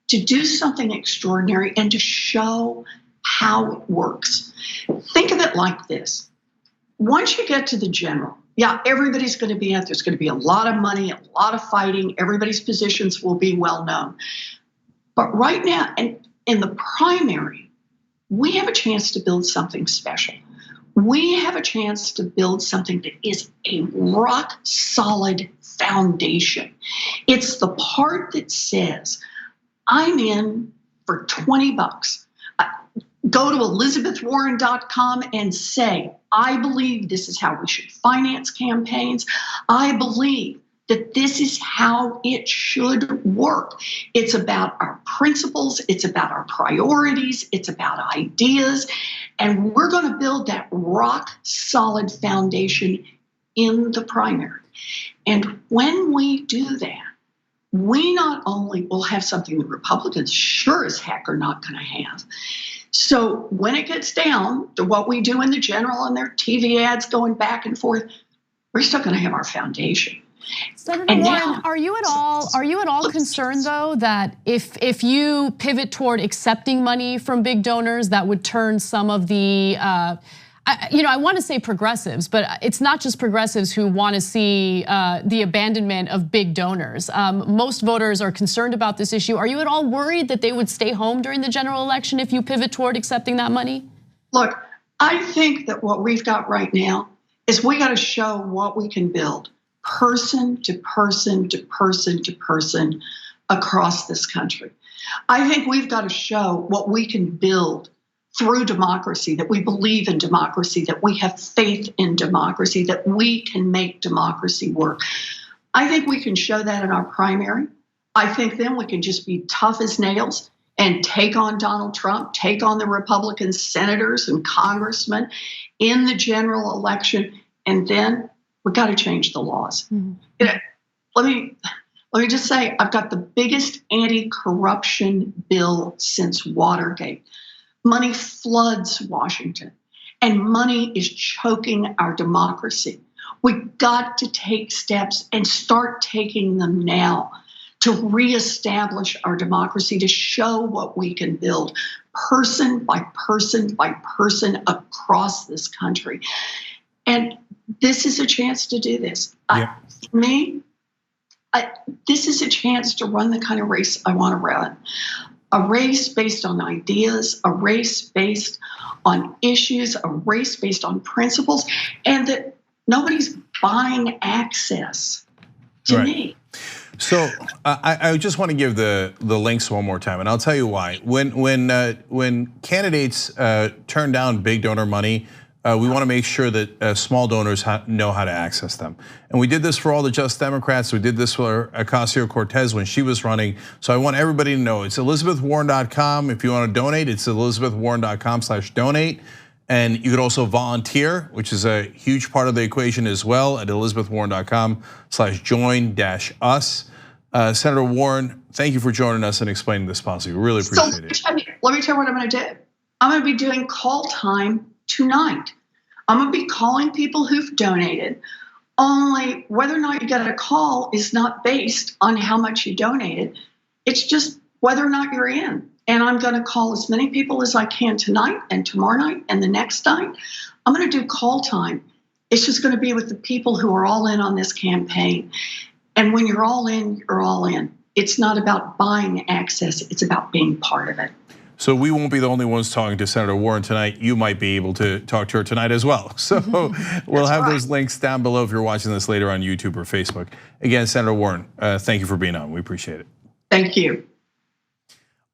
to do something extraordinary and to show how it works. Think of it like this. Once you get to the general, yeah, everybody's going to be out. There's going to be a lot of money, a lot of fighting. Everybody's positions will be well known. But right now, and in the primary, we have a chance to build something special. We have a chance to build something that is a rock solid foundation. It's the part that says, I'm in for $20. Go to ElizabethWarren.com and say, I believe this is how we should finance campaigns. I believe that this is how it should work. It's about our principles, it's about our priorities, it's about ideas, and we're going to build that rock solid foundation in the primary. And when we do that, we not only will have something the Republicans sure as heck are not going to have. So when it gets down to what we do in the general and their TV ads going back and forth, we're still going to have our foundation. Senator Warren, are you at all concerned though that if you pivot toward accepting money from big donors, that would turn some of the I want to say progressives, but it's not just progressives who want to see the abandonment of big donors. Most voters are concerned about this issue. Are you at all worried that they would stay home during the general election if you pivot toward accepting that money? Look, I think that what we've got right now is we got to show what we can build. Person to person to person to person across this country. I think we've got to show what we can build through democracy, that we believe in democracy, that we have faith in democracy, that we can make democracy work. I think we can show that in our primary. I think then we can just be tough as nails and take on Donald Trump, take on the Republican senators and congressmen in the general election, and then we've got to change the laws. Mm-hmm. Let me just say, I've got the biggest anti-corruption bill since Watergate. Money floods Washington, and money is choking our democracy. We've got to take steps and start taking them now to reestablish our democracy, to show what we can build person by person by person across this country. And this is a chance to do this. For me, this is a chance to run the kind of race I want to run. A race based on ideas, a race based on issues, a race based on principles, and that nobody's buying access to me. So I just want to give the links one more time, and I'll tell you why. When candidates turn down big donor money, we want to make sure that small donors know how to access them. And we did this for all the Just Democrats. We did this for Ocasio-Cortez when she was running. So I want everybody to know it's ElizabethWarren.com. If you want to donate, it's ElizabethWarren.com/donate. And you could also volunteer, which is a huge part of the equation as well, at ElizabethWarren.com/join-us. Senator Warren, thank you for joining us and explaining this policy. We really appreciate it. Let me tell you what I'm going to do. I'm going to be doing call time tonight. I'm going to be calling people who've donated. Only whether or not you get a call is not based on how much you donated. It's just whether or not you're in. And I'm going to call as many people as I can tonight and tomorrow night and the next night. I'm going to do call time. It's just going to be with the people who are all in on this campaign. And when you're all in, you're all in. It's not about buying access. It's about being part of it. So we won't be the only ones talking to Senator Warren tonight. You might be able to talk to her tonight as well. So we'll have those links down below if you're watching this later on YouTube or Facebook. Again, Senator Warren, thank you for being on. We appreciate it. Thank you.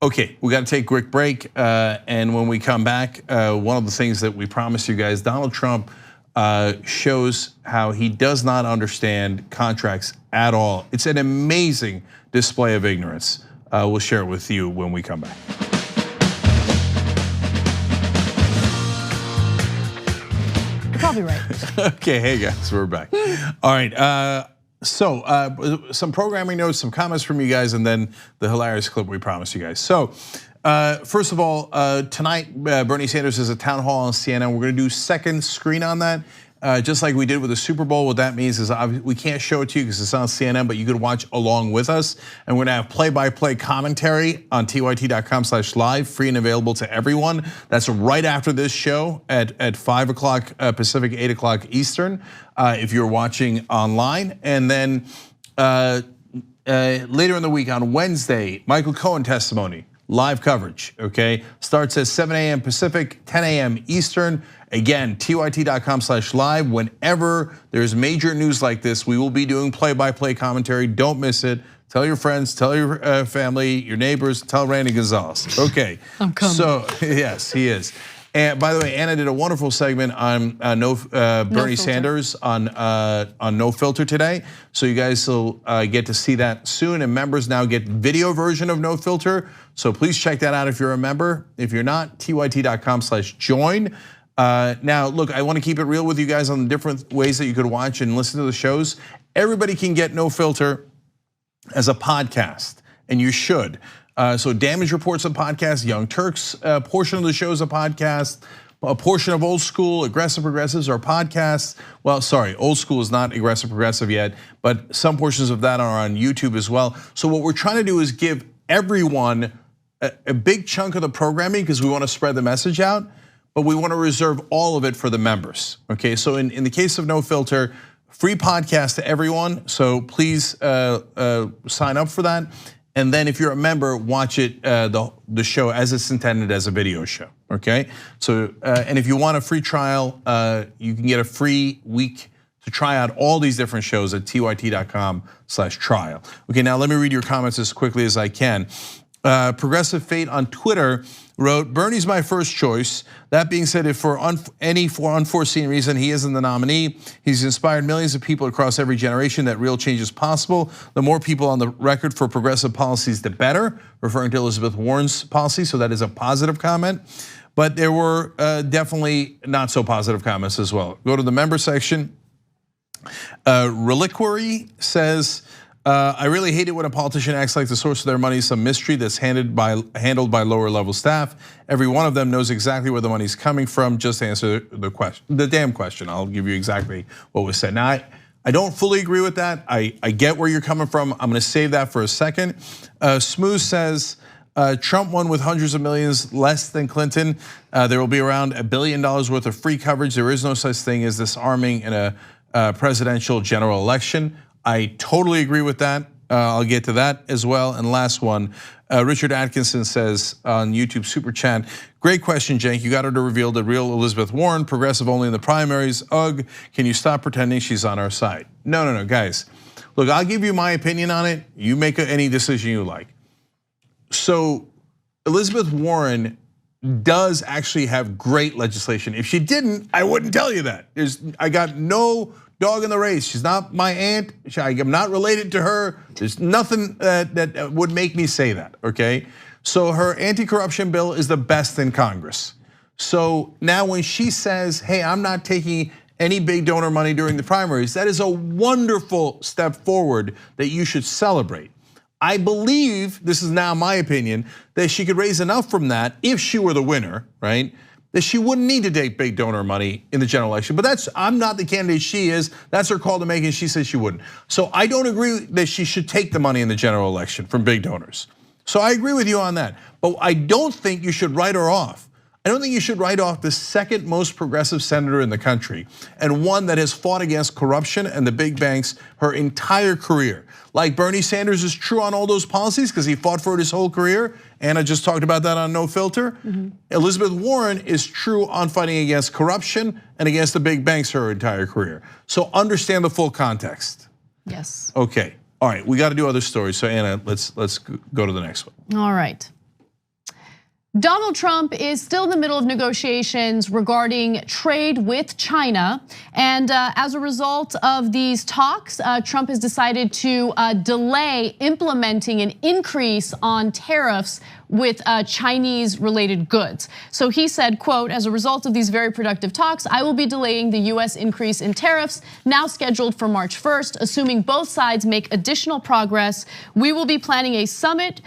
Okay, we got to take a quick break. And when we come back, one of the things that we promised you guys, Donald Trump shows how he does not understand contracts at all. It's an amazing display of ignorance. We'll share it with you when we come back. Probably right. Okay, hey guys, we're back. All right, so some programming notes, some comments from you guys, and then the hilarious clip we promised you guys. So first of all, tonight Bernie Sanders is at town hall on CNN. We're gonna do second screen on that. Just like we did with the Super Bowl, what that means is we can't show it to you because it's on CNN, but you could watch along with us. And we're gonna have play-by-play commentary on tyt.com/live, free and available to everyone. That's right after this show at 5 o'clock Pacific, 8 o'clock Eastern, if you're watching online. And then later in the week on Wednesday, Michael Cohen testimony, live coverage, okay? Starts at 7 a.m. Pacific, 10 a.m. Eastern. Again, tyt.com/live. Whenever there's major news like this, we will be doing play-by-play commentary. Don't miss it. Tell your friends, tell your family, your neighbors, tell Randy Gonzalez. Okay. I'm coming. So yes, he is. And by the way, Anna did a wonderful segment on Bernie Sanders on No Filter today. So you guys will get to see that soon. And members now get video version of No Filter. So please check that out if you're a member. If you're not, tyt.com/join. Now, look, I want to keep it real with you guys on the different ways that you could watch and listen to the shows. Everybody can get No Filter as a podcast, and you should. So Damage Report's a podcast, Young Turks portion of the show is a podcast, a portion of Old School, Aggressive Progressives are podcasts. Well, sorry, Old School is not Aggressive Progressive yet, but some portions of that are on YouTube as well. So what we're trying to do is give everyone a big chunk of the programming because we want to spread the message out, but we want to reserve all of it for the members, okay? So in the case of No Filter, free podcast to everyone, so please sign up for that. And then if you're a member, watch it, the show as it's intended as a video show, okay? So, and if you want a free trial, you can get a free week to try out all these different shows at tyt.com/trial. Okay, now let me read your comments as quickly as I can. Progressive Fate on Twitter wrote, Bernie's my first choice. That being said, if for any unforeseen reason he isn't the nominee, he's inspired millions of people across every generation that real change is possible. The more people on the record for progressive policies, the better, referring to Elizabeth Warren's policy, so that is a positive comment. But there were definitely not so positive comments as well. Go to the member section. Reliquary says, I really hate it when a politician acts like the source of their money is some mystery that's handled by lower level staff. Every one of them knows exactly where the money's coming from. Just answer the question, the damn question. I'll give you exactly what was said. Now, I don't fully agree with that. I get where you're coming from. I'm gonna save that for a second. Smooth says, Trump won with hundreds of millions less than Clinton. There will be around $1 billion worth of free coverage. There is no such thing as disarming in a presidential general election. I totally agree with that. I'll get to that as well. And last one, Richard Atkinson says on YouTube Super Chat, great question, Cenk. You got her to reveal the real Elizabeth Warren, progressive only in the primaries. Ugh, can you stop pretending she's on our side? No, guys. Look, I'll give you my opinion on it. You make any decision you like. So Elizabeth Warren does actually have great legislation. If she didn't, I wouldn't tell you that. I got no dog in the race. She's not my aunt. I'm not related to her. There's nothing that would make me say that, okay? So her anti-corruption bill is the best in Congress. So now when she says, hey, I'm not taking any big donor money during the primaries, that is a wonderful step forward that you should celebrate. I believe, this is now my opinion, that she could raise enough from that if she were the winner, right? That she wouldn't need to take big donor money in the general election. But I'm not the candidate she is. That's her call to make, and she says she wouldn't. So I don't agree that she should take the money in the general election from big donors. So I agree with you on that. But I don't think you should write her off. I don't think you should write off the second most progressive senator in the country and one that has fought against corruption and the big banks her entire career. Like Bernie Sanders is true on all those policies because he fought for it his whole career. Anna just talked about that on No Filter. Elizabeth Warren is true on fighting against corruption and against the big banks her entire career. So understand the full context. Yes. Okay, all right, we got to do other stories. So Anna, let's go to the next one. All right. Donald Trump is still in the middle of negotiations regarding trade with China. And as a result of these talks, Trump has decided to delay implementing an increase on tariffs with Chinese related goods. So he said, quote, as a result of these very productive talks, I will be delaying the US increase in tariffs now scheduled for March 1st, assuming both sides make additional progress. We will be planning a summit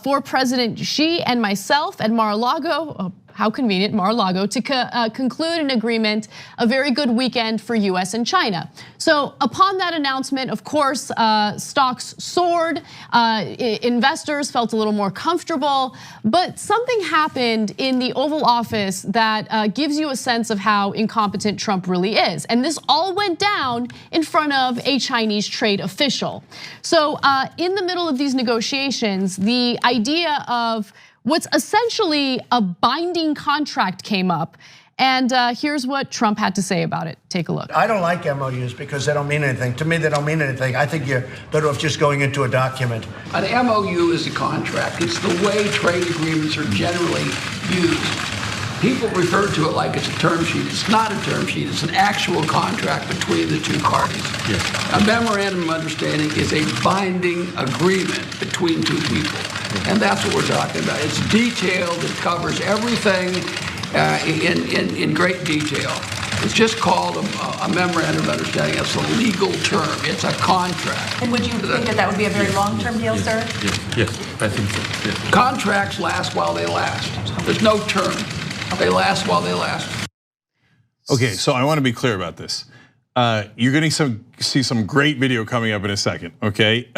for President Xi and myself at Mar-a-Lago. How convenient, Mar-a-Lago, to conclude an agreement, a very good weekend for US and China. So upon that announcement, of course, stocks soared, investors felt a little more comfortable, but something happened in the Oval Office that gives you a sense of how incompetent Trump really is. And this all went down in front of a Chinese trade official. So in the middle of these negotiations, the idea of what's essentially a binding contract came up. And here's what Trump had to say about it. Take a look. I don't like MOUs because they don't mean anything. To me, they don't mean anything. I think you're better off just going into a document. An MOU is a contract. It's the way trade agreements are generally used. People refer to it like it's a term sheet. It's not a term sheet. It's an actual contract between the two parties. Yes. A memorandum of understanding is a binding agreement between two people. And that's what we're talking about. It's detailed. It covers everything in great detail. It's just called a memorandum of understanding. It's a legal term. It's a contract. And would you think that would be a very long-term deal, sir? Yes, I think so. Yes. Contracts last while they last. There's no term. They last while they last. Okay, so I want to be clear about this. You're going to see some great video coming up in a second, okay?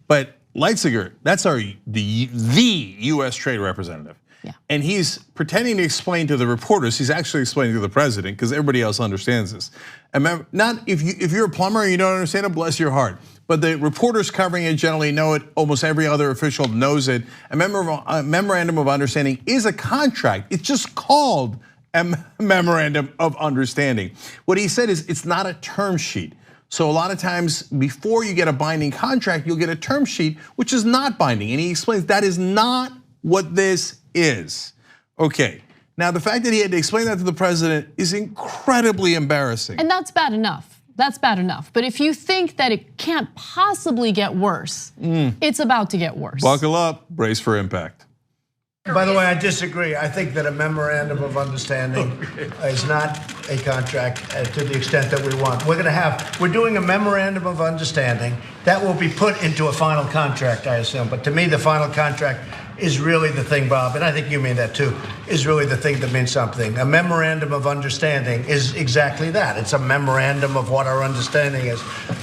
But Leitziger, that's the US trade representative. Yeah. And he's pretending to explain to the reporters, he's actually explaining to the president because everybody else understands this. And remember, not if you're a plumber and you don't understand it, bless your heart. But the reporters covering it generally know it. Almost every other official knows it. A memorandum of understanding is a contract. It's just called a memorandum of understanding. What he said is it's not a term sheet. So a lot of times before you get a binding contract, you'll get a term sheet, which is not binding. And he explains that is not what this is. Okay, now the fact that he had to explain that to the president is incredibly embarrassing. And that's bad enough. That's bad enough. But if you think that it can't possibly get worse, it's about to get worse. Buckle up, brace for impact. By the way, I disagree. I think that a memorandum of understanding is not a contract to the extent that we want. We're doing a memorandum of understanding that will be put into a final contract, I assume. But to me, the final contract is really the thing, Bob, and I think you mean that too, is really the thing that means something. A memorandum of understanding is exactly that. It's a memorandum of what our understanding is.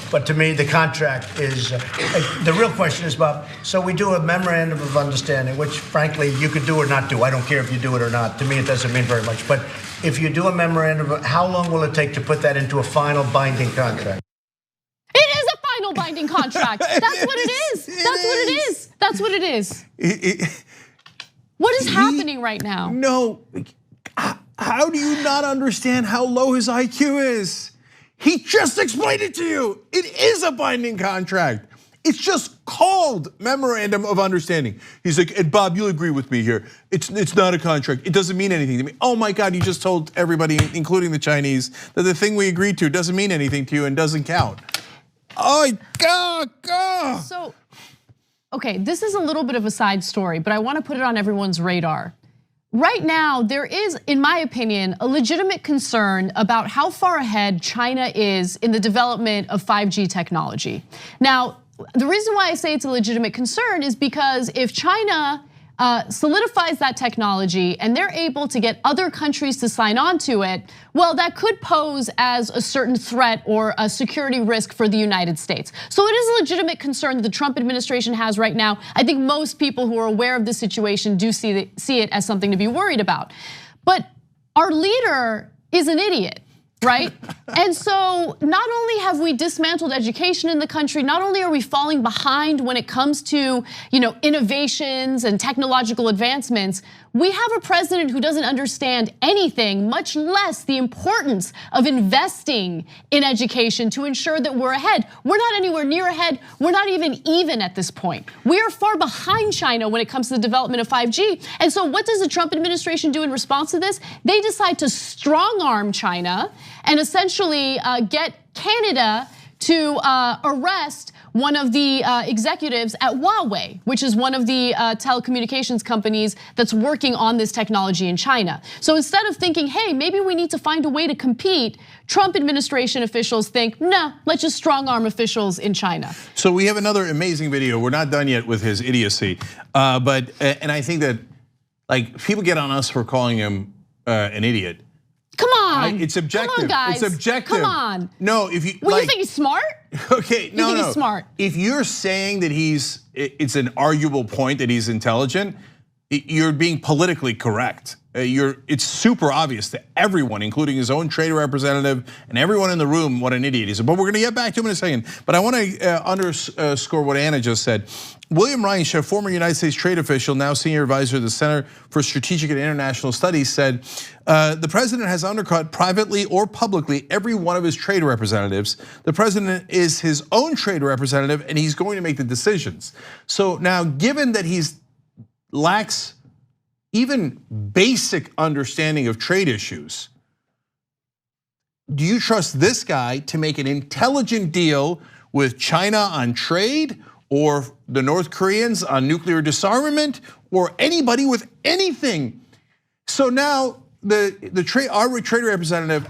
But to me, the contract is, the real question is, Bob, so we do a memorandum of understanding, which frankly, you could do or not do. I don't care if you do it or not. To me, it doesn't mean very much. But if you do a memorandum, how long will it take to put that into a final binding contract? It is a final binding contract. That's what it is. That's what it is. That's what it is. What is happening right now? No, how do you not understand how low his IQ is? He just explained it to you. It is a binding contract. It's just called Memorandum of Understanding. He's like, and Bob, you'll agree with me here. It's not a contract. It doesn't mean anything to me. Oh my God, you just told everybody, including the Chinese, that the thing we agreed to doesn't mean anything to you and doesn't count. Oh God. So, okay, this is a little bit of a side story, but I want to put it on everyone's radar. Right now, there is, in my opinion, a legitimate concern about how far ahead China is in the development of 5G technology. Now, the reason why I say it's a legitimate concern is because if China solidifies that technology and they're able to get other countries to sign on to it, well, that could pose as a certain threat or a security risk for the United States. So it is a legitimate concern that the Trump administration has right now. I think most people who are aware of the situation do see it as something to be worried about. But our leader is an idiot, right? And so not only have we dismantled education in the country, not only are we falling behind when it comes to innovations and technological advancements, we have a president who doesn't understand anything, much less the importance of investing in education to ensure that we're ahead. We're not anywhere near ahead. We're not even at this point. We are far behind China when it comes to the development of 5G. And so what does the Trump administration do in response to this? They decide to strong arm China and essentially get Canada to arrest one of the executives at Huawei, which is one of the telecommunications companies that's working on this technology in China. So instead of thinking, hey, maybe we need to find a way to compete, Trump administration officials think, no, let's just strong arm officials in China. So we have another amazing video. We're not done yet with his idiocy, but I think that like people get on us for calling him an idiot. Come on, it's objective. Come on, guys. It's objective. Come on. No, if you you think he's smart? Okay, no, you think he's smart? If you're saying that it's an arguable point that he's intelligent, you're being politically correct. It's super obvious to everyone, including his own trade representative and everyone in the room, what an idiot he is. But we're gonna get back to him in a second. But I want to underscore what Anna just said. William Reich, a former United States trade official, now senior advisor to the Center for Strategic and International Studies, said the president has undercut privately or publicly every one of his trade representatives. The president is his own trade representative and he's going to make the decisions. So now, given that he lacks even basic understanding of trade issues, do you trust this guy to make an intelligent deal with China on trade, or the North Koreans on nuclear disarmament, or anybody with anything? So now our trade representative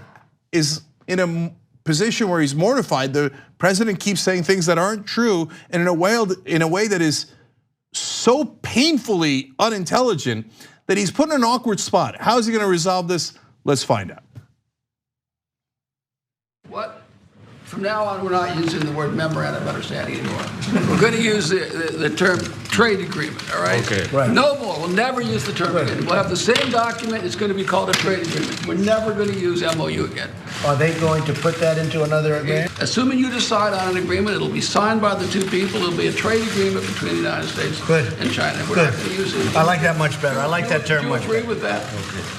is in a position where he's mortified. The president keeps saying things that aren't true, and in a way that is so painfully unintelligent that he's put in an awkward spot. How is he gonna resolve this? Let's find out. What? From now on, we're not using the word memorandum of understanding anymore. We're going to use the term trade agreement, all right? Okay. Right. No more. We'll never use the term agreement. We'll have the same document. It's going to be called a trade agreement. We're never going to use MOU again. Are they going to put that into another agreement? Assuming you decide on an agreement, it'll be signed by the two people. It'll be a trade agreement between the United States and China. We're not going to use it. I like that much better. I like that term much better. Do you agree with that?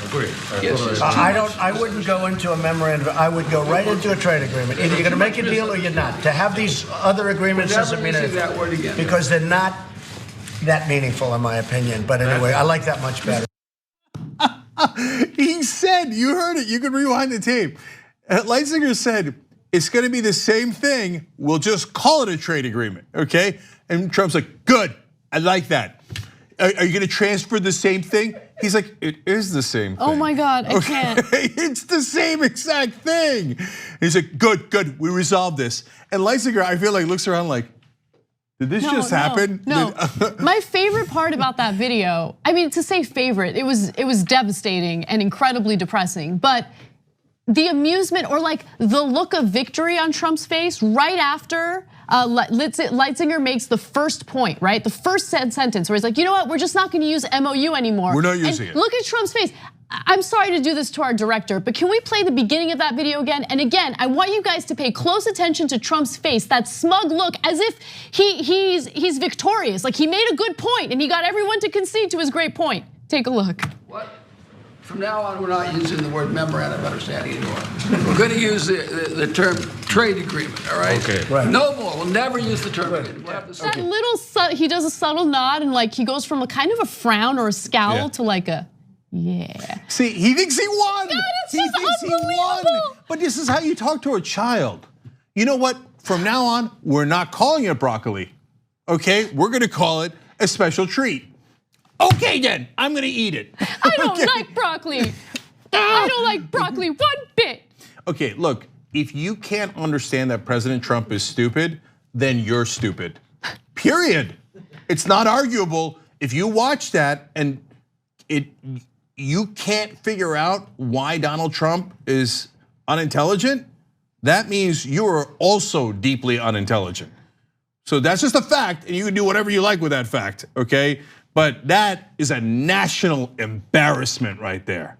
Agree. Yes. I wouldn't go into a memorandum. I would go right into a trade agreement. Either you're going to make a deal or you're not. To have these other agreements doesn't mean anything. That word again. Because they're not that meaningful, in my opinion. But anyway, I like that much better. He said, you heard it, you can rewind the tape. Leitzinger said, it's gonna be the same thing, we'll just call it a trade agreement, okay? And Trump's like, good, I like that. Are you gonna transfer the same thing? He's like, it is the same thing. Oh my God, I can't. It's the same exact thing. He's like, good, we resolved this. And Leitzinger, I feel like, looks around like, did this just happen? No. My favorite part about that video, I mean, to say favorite, it was devastating and incredibly depressing, but the amusement or like the look of victory on Trump's face right after Leitzinger makes the first point, right? The first sentence where he's like, you know what, we're just not gonna use MOU anymore. We're not using it. Look at Trump's face. I'm sorry to do this to our director, but can we play the beginning of that video again? And again, I want you guys to pay close attention to Trump's face, that smug look, as if he's victorious, like he made a good point and he got everyone to concede to his great point. Take a look. What? From now on, we're not using the word memorandum of understanding anymore. We're going to use the term trade agreement, all right? Okay. Right. No more. We'll never use the term. We'll have to that little, he does a subtle nod and like he goes from a kind of a frown or a scowl to like a, yeah. See, he thinks he won. God, it's he just thinks he won. unbelievable. But this is how you talk to a child. You know what? From now on, we're not calling it broccoli. Okay, we're gonna call it a special treat. Okay then, I'm gonna eat it. I don't like broccoli. I don't like broccoli one bit. Okay, look, if you can't understand that President Trump is stupid, then you're stupid. Period. It's not arguable. If you watch that and you can't figure out why Donald Trump is unintelligent, that means you are also deeply unintelligent. So that's just a fact, and you can do whatever you like with that fact, okay? But that is a national embarrassment right there.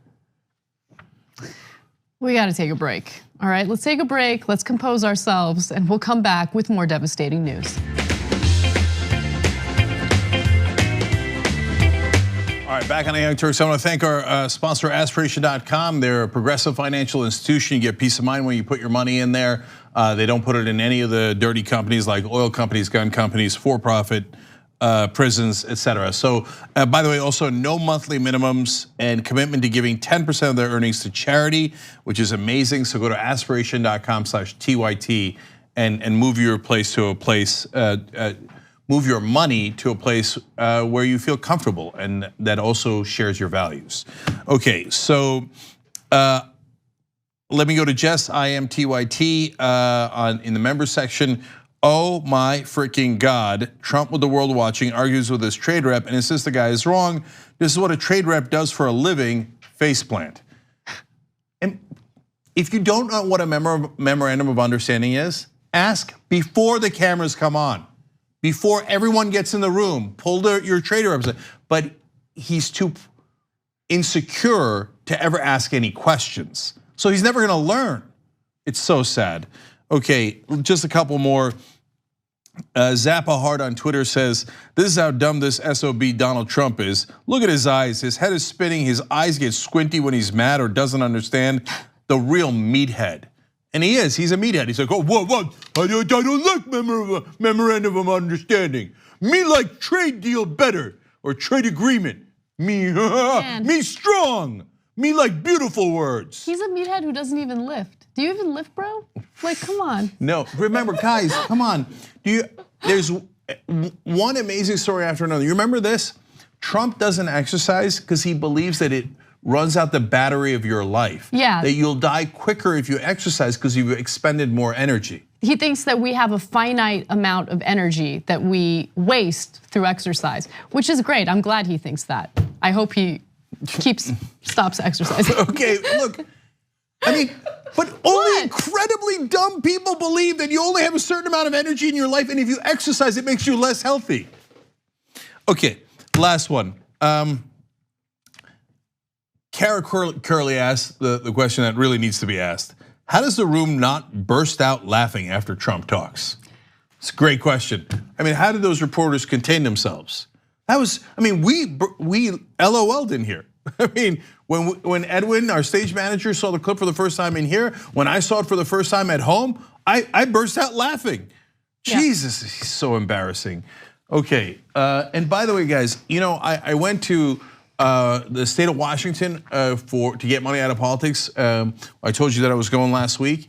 We gotta take a break, all right? Let's take a break, let's compose ourselves, and we'll come back with more devastating news. All right, back on the Young Turks. I want to thank our sponsor, Aspiration.com. They're a progressive financial institution. You get peace of mind when you put your money in there. They don't put it in any of the dirty companies like oil companies, gun companies, for-profit prisons, etc. So, by the way, also no monthly minimums and commitment to giving 10% of their earnings to charity, which is amazing. So go to aspiration.com/TYT and move your place to a place. Move your money to a place where you feel comfortable and that also shares your values. Okay, so let me go to Jess, IMTYT in the members section. Oh my freaking God, Trump with the world watching argues with his trade rep and insists the guy is wrong. This is what a trade rep does for a living, faceplant. And if you don't know what a memorandum of understanding is, ask before the cameras come on. Before everyone gets in the room, pull your trader representative. But he's too insecure to ever ask any questions. So he's never gonna learn. It's so sad. Okay, just a couple more. Zappa Hart on Twitter says, this is how dumb this SOB Donald Trump is. Look at his eyes, his head is spinning, his eyes get squinty when he's mad or doesn't understand. The real meathead. And he's a meathead. He's like, oh, what? I don't like memorandum of understanding. Me like trade deal better, or trade agreement. Me strong. Me like beautiful words. He's a meathead who doesn't even lift. Do you even lift, bro? Like, come on. No, remember, guys, come on. There's one amazing story after another. You remember this? Trump doesn't exercise because he believes that it runs out the battery of your life. Yeah. That you'll die quicker if you exercise because you've expended more energy. He thinks that we have a finite amount of energy that we waste through exercise, which is great. I'm glad he thinks that. I hope he stops exercising. Okay, look, I mean, but only incredibly dumb people believe that you only have a certain amount of energy in your life, and if you exercise, it makes you less healthy. Okay, last one. Kara Curley asked the question that really needs to be asked. How does the room not burst out laughing after Trump talks? It's a great question. I mean, how did those reporters contain themselves? That was, I mean, we LOL'd in here. I mean, when Edwin, our stage manager, saw the clip for the first time in here, when I saw it for the first time at home, I burst out laughing. Yeah. Jesus, he's so embarrassing. Okay, and by the way, guys, you know, I went to the state of Washington to get money out of politics. I told you that I was going last week.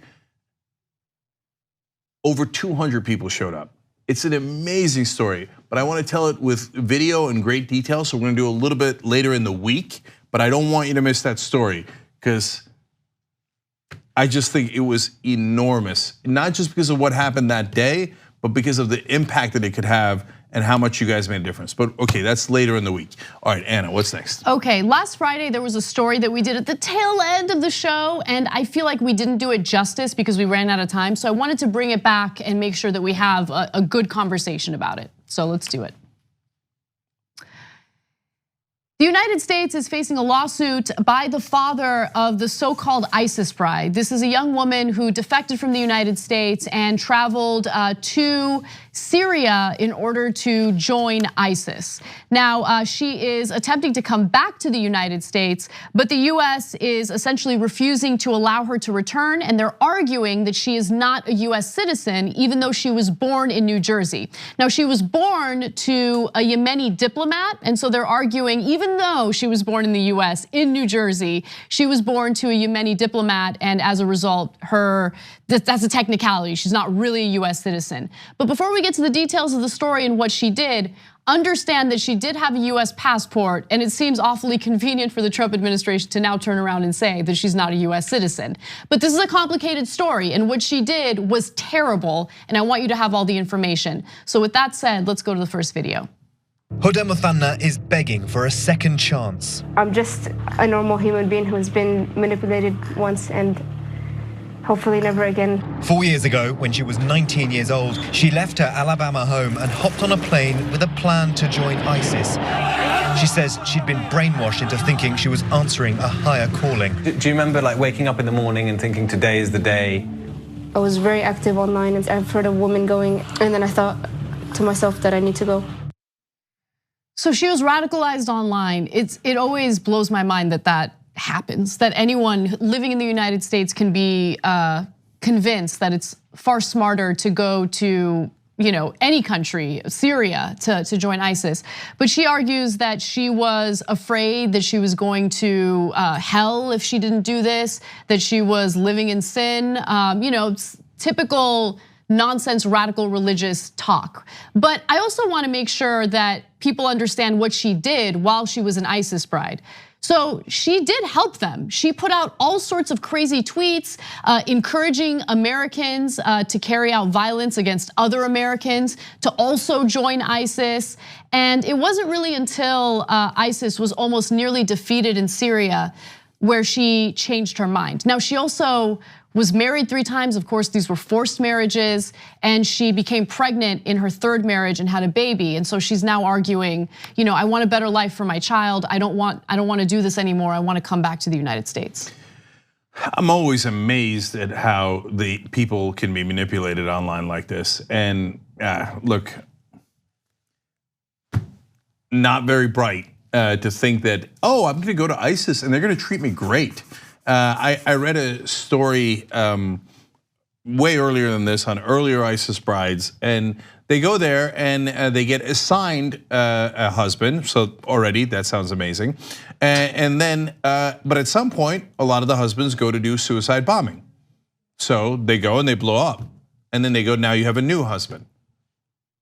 Over 200 people showed up. It's an amazing story, but I want to tell it with video and great detail. So we're going to do a little bit later in the week, but I don't want you to miss that story because I just think it was enormous. Not just because of what happened that day, but because of the impact that it could have and how much you guys made a difference. But okay, that's later in the week. All right, Anna, what's next? Okay, last Friday there was a story that we did at the tail end of the show, and I feel like we didn't do it justice because we ran out of time. So I wanted to bring it back and make sure that we have a good conversation about it. So let's do it. The United States is facing a lawsuit by the father of the so-called ISIS bride. This is a young woman who defected from the United States and traveled to Syria in order to join ISIS. Now, she is attempting to come back to the United States, but the US is essentially refusing to allow her to return, and they're arguing that she is not a US citizen, even though she was born in New Jersey. Now, she was born to a Yemeni diplomat, and so they're arguing, even though she was born in the US, in New Jersey, she was born to a Yemeni diplomat, and as a result, that's a technicality. She's not really a US citizen. But before we get to the details of the story and what she did, understand that she did have a US passport, and it seems awfully convenient for the Trump administration to now turn around and say that she's not a US citizen. But this is a complicated story, and what she did was terrible, and I want you to have all the information. So with that said, let's go to the first video. Huda Muthanna is begging for a second chance. I'm just a normal human being who's been manipulated once and hopefully never again. 4 years ago, when she was 19 years old, she left her Alabama home and hopped on a plane with a plan to join ISIS. She says she'd been brainwashed into thinking she was answering a higher calling. Do you remember waking up in the morning and thinking today is the day? I was very active online and I've heard a woman going, and then I thought to myself that I need to go. So she was radicalized online. It always blows my mind that happens, that anyone living in the United States can be convinced that it's far smarter to go to any country, Syria, to join ISIS. But she argues that she was afraid that she was going to hell if she didn't do this, that she was living in sin, typical nonsense, radical religious talk. But I also want to make sure that people understand what she did while she was an ISIS bride. So she did help them. She put out all sorts of crazy tweets encouraging Americans to carry out violence against other Americans, to also join ISIS. And it wasn't really until ISIS was almost nearly defeated in Syria where she changed her mind. Now, she also was married 3 times. Of course, these were forced marriages, and she became pregnant in her 3rd marriage and had a baby. And so she's now arguing, I want a better life for my child. I don't want to do this anymore. I want to come back to the United States. I'm always amazed at how the people can be manipulated online like this. And look, not very bright to think that, I'm gonna go to ISIS and they're gonna treat me great. I read a story way earlier than this on earlier ISIS brides, and they go there and they get assigned a husband. So already that sounds amazing. And then, but at some point, a lot of the husbands go to do suicide bombing. So they go and they blow up, and then they go, now you have a new husband.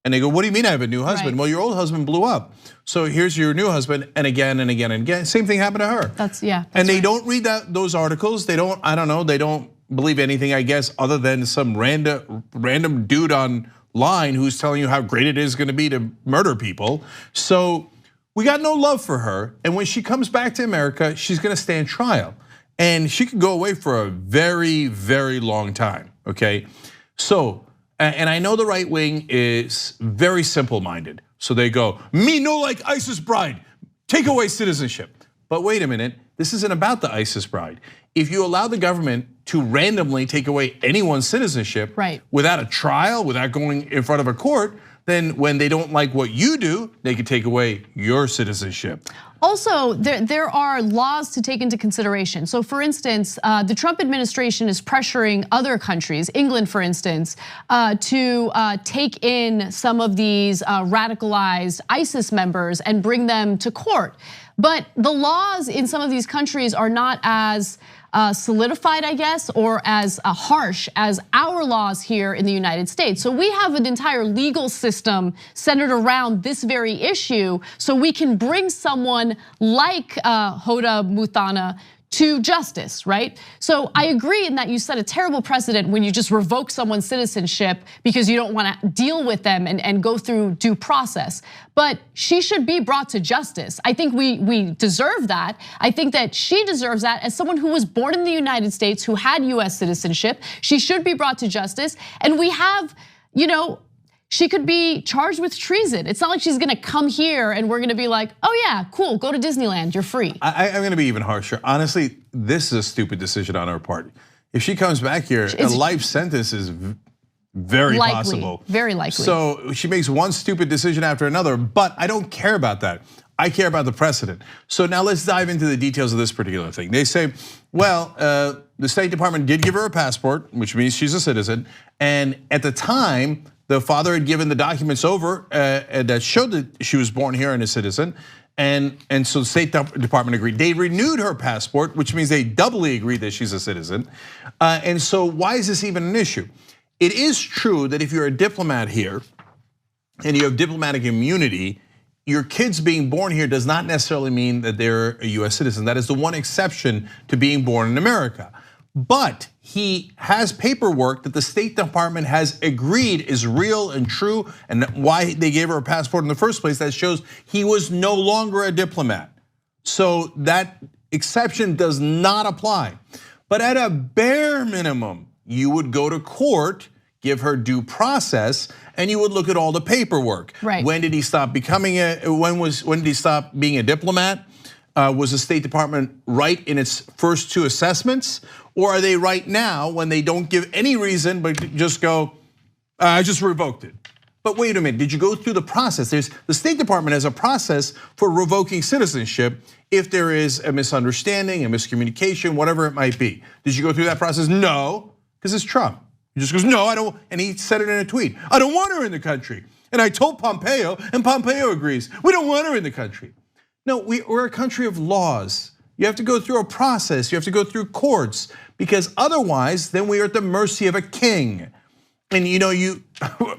And they go, what do you mean I have a new husband? Right. Well, your old husband blew up. So here's your new husband, and again and again and again. Same thing happened to her. That's and they don't read those articles. They don't, I don't know, they don't believe anything, I guess, other than some random dude online who's telling you how great it is gonna be to murder people. So we got no love for her. And when she comes back to America, she's gonna stand trial. And she could go away for a very, very long time, okay? So, and I know the right wing is very simple-minded. So they go, me no like ISIS bride, take away citizenship. But wait a minute, this isn't about the ISIS bride. If you allow the government to randomly take away anyone's citizenship without a trial, without going in front of a court, then when they don't like what you do, they can take away your citizenship. Also, there are laws to take into consideration. So for instance, the Trump administration is pressuring other countries, England for instance, to take in some of these radicalized ISIS members and bring them to court. But the laws in some of these countries are not as solidified, I guess, or as harsh as our laws here in the United States. So we have an entire legal system centered around this very issue, so we can bring someone like Huda Muthanna to justice, right? So I agree in that you set a terrible precedent when you just revoke someone's citizenship because you don't want to deal with them and go through due process. But she should be brought to justice. I think we deserve that. I think that she deserves that as someone who was born in the United States, who had US citizenship. She should be brought to justice. And we have, she could be charged with treason. It's not like she's gonna come here and we're gonna be like, oh yeah, cool, go to Disneyland, you're free. I'm gonna be even harsher. Honestly, this is a stupid decision on her part. If she comes back here, a life sentence is Very likely, possible. Very likely. So she makes one stupid decision after another, but I don't care about that. I care about the precedent. So now let's dive into the details of this particular thing. They say, well, the State Department did give her a passport, which means she's a citizen. And at the time, the father had given the documents over that showed that she was born here and a citizen. And so the State Department agreed. They renewed her passport, which means they doubly agreed that she's a citizen. And so why is this even an issue? It is true that if you're a diplomat here and you have diplomatic immunity, your kids being born here does not necessarily mean that they're a US citizen. That is the one exception to being born in America. But he has paperwork that the State Department has agreed is real and true, and why they gave her a passport in the first place that shows he was no longer a diplomat. So that exception does not apply. But at a bare minimum, you would go to court, give her due process, and you would look at all the paperwork. Right. When did he stop becoming when did he stop being a diplomat? Was the State Department right in its first two assessments? Or are they right now when they don't give any reason but just go, I just revoked it. But wait a minute, did you go through the process? The State Department has a process for revoking citizenship if there is a misunderstanding, a miscommunication, whatever it might be. Did you go through that process? No, because it's Trump. He just goes, no, I don't, and he said it in a tweet. I don't want her in the country. And I told Pompeo, and Pompeo agrees. We don't want her in the country. No, we're a country of laws. You have to go through a process, you have to go through courts, because otherwise, then we are at the mercy of a king. And you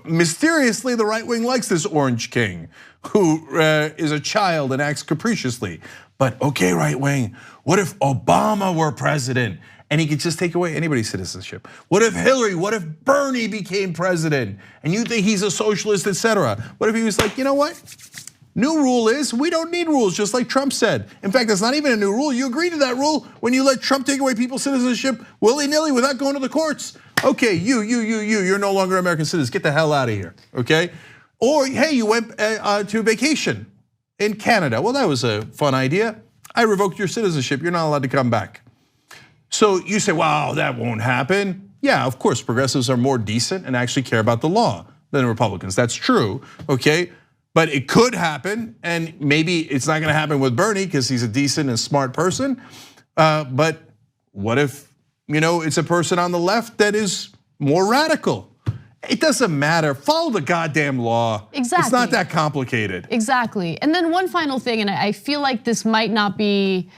mysteriously, the right wing likes this orange king who is a child and acts capriciously. But okay, right wing, what if Obama were president and he could just take away anybody's citizenship? What if Hillary, what if Bernie became president and you think he's a socialist, etc.? What if he was like, you know what? New rule is we don't need rules, just like Trump said. In fact, that's not even a new rule. You agreed to that rule when you let Trump take away people's citizenship willy-nilly without going to the courts. Okay, you're no longer American citizens. Get the hell out of here, okay? Or hey, you went to vacation in Canada. Well, that was a fun idea. I revoked your citizenship. You're not allowed to come back. So you say, wow, that won't happen. Yeah, of course, progressives are more decent and actually care about the law than Republicans. That's true, okay? But it could happen, and maybe it's not gonna happen with Bernie because he's a decent and smart person. But what if it's a person on the left that is more radical? It doesn't matter. Follow the goddamn law. Exactly. It's not that complicated. Exactly. And then one final thing, and I feel like this might not be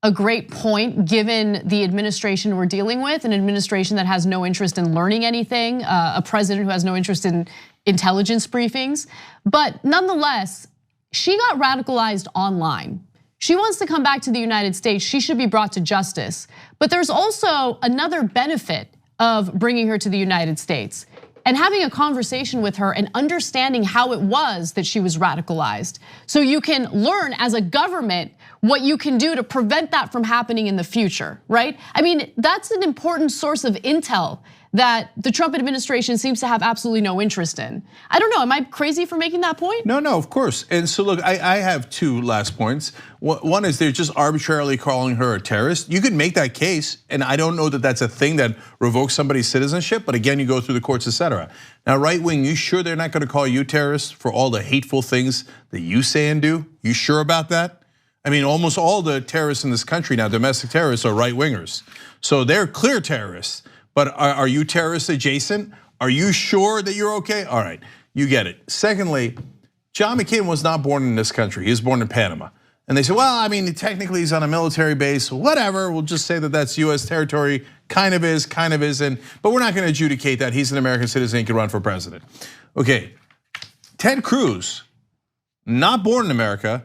a great point given the administration we're dealing with, an administration that has no interest in learning anything, a president who has no interest in intelligence briefings. But nonetheless, she got radicalized online. She wants to come back to the United States. She should be brought to justice. But there's also another benefit of bringing her to the United States and having a conversation with her and understanding how it was that she was radicalized. So you can learn as a government what you can do to prevent that from happening in the future, right? I mean, that's an important source of intel that the Trump administration seems to have absolutely no interest in. I don't know, am I crazy for making that point? No, of course. And so look, I have two last points. One is they're just arbitrarily calling her a terrorist. You could make that case, and I don't know that that's a thing that revokes somebody's citizenship, but again, you go through the courts, etc. Now, right wing, you sure they're not gonna call you terrorist for all the hateful things that you say and do? You sure about that? I mean, almost all the terrorists in this country now, domestic terrorists, are right wingers. So they're clear terrorists. But are you terrorist adjacent? Are you sure that you're okay? All right, you get it. Secondly, John McCain was not born in this country. He was born in Panama. And they say, well, I mean, technically he's on a military base, whatever. We'll just say that that's US territory, kind of isn't. But we're not gonna adjudicate that. He's an American citizen, he can run for president. Okay, Ted Cruz, not born in America,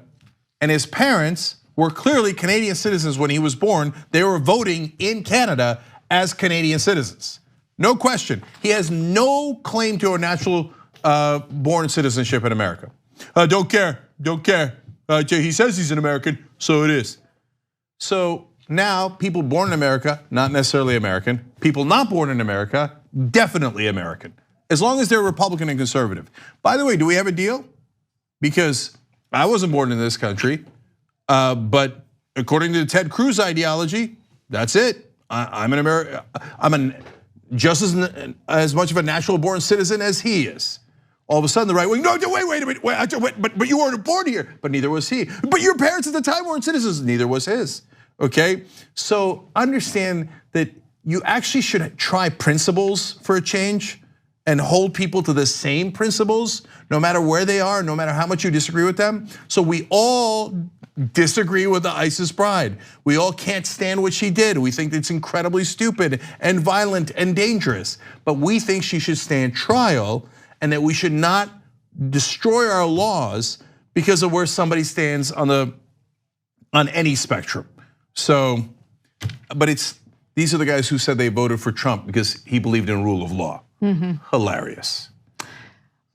and his parents were clearly Canadian citizens when he was born. They were voting in Canada as Canadian citizens. No question. He has no claim to a natural born citizenship in America. Don't care. He says he's an American, so it is. So now people born in America, not necessarily American. People not born in America, definitely American. As long as they're Republican and conservative. By the way, do we have a deal? Because I wasn't born in this country, but according to the Ted Cruz ideology, that's it. I'm an just as much of a natural born citizen as he is. All of a sudden the right wing, no, wait a minute, but you weren't born here, but neither was he. But your parents at the time weren't citizens, neither was his, okay? So understand that you actually should try principles for a change and hold people to the same principles, no matter where they are, no matter how much you disagree with them. So we all disagree with the ISIS bride. We all can't stand what she did. We think it's incredibly stupid and violent and dangerous, but we think she should stand trial and that we should not destroy our laws because of where somebody stands on any spectrum. So, but these are the guys who said they voted for Trump because he believed in rule of law. Hilarious.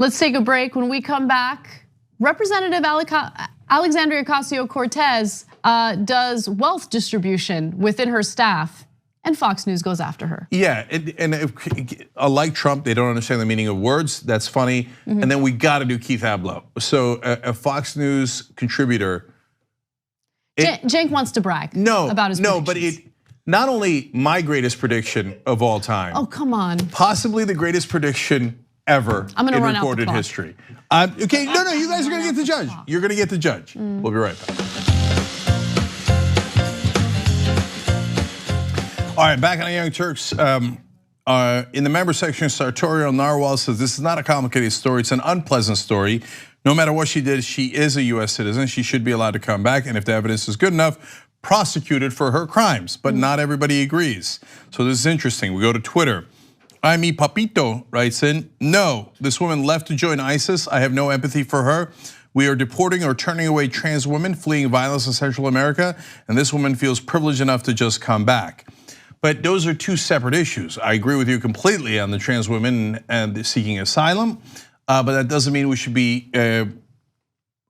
Let's take a break. When we come back, Representative Alexandria Ocasio-Cortez does wealth distribution within her staff, and Fox News goes after her. Yeah, and like Trump, they don't understand the meaning of words. That's funny. And then we got to do Keith Abloh. So a Fox News contributor. Cenk wants to brag about his predictions. No, but not only my greatest prediction of all time. Oh, come on. Possibly the greatest prediction ever in recorded history. Okay, no, you guys are gonna get to judge. You're gonna get to judge. We'll be right back. All right, back on the Young Turks. In the member section, Sartorial Narwhal says this is not a complicated story, it's an unpleasant story. No matter what she did, she is a US citizen. She should be allowed to come back, and if the evidence is good enough, prosecuted for her crimes, but not everybody agrees. So this is interesting. We go to Twitter. Mi Papito writes in, no, this woman left to join ISIS. I have no empathy for her. We are deporting or turning away trans women fleeing violence in Central America, and this woman feels privileged enough to just come back. But those are two separate issues. I agree with you completely on the trans women and seeking asylum, but that doesn't mean we should be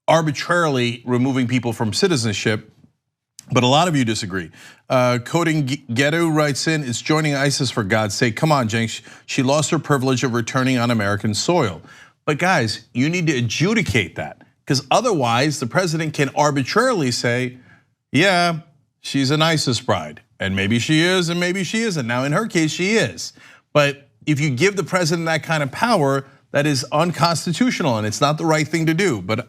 arbitrarily removing people from citizenship. But a lot of you disagree. Coding Gedu writes in, it's joining ISIS for God's sake. Come on, Cenk, she lost her privilege of returning on American soil. But guys, you need to adjudicate that, because otherwise the president can arbitrarily say, yeah, she's an ISIS bride. And maybe she is, and maybe she isn't. Now in her case, she is. But if you give the president that kind of power, that is unconstitutional and it's not the right thing to do. But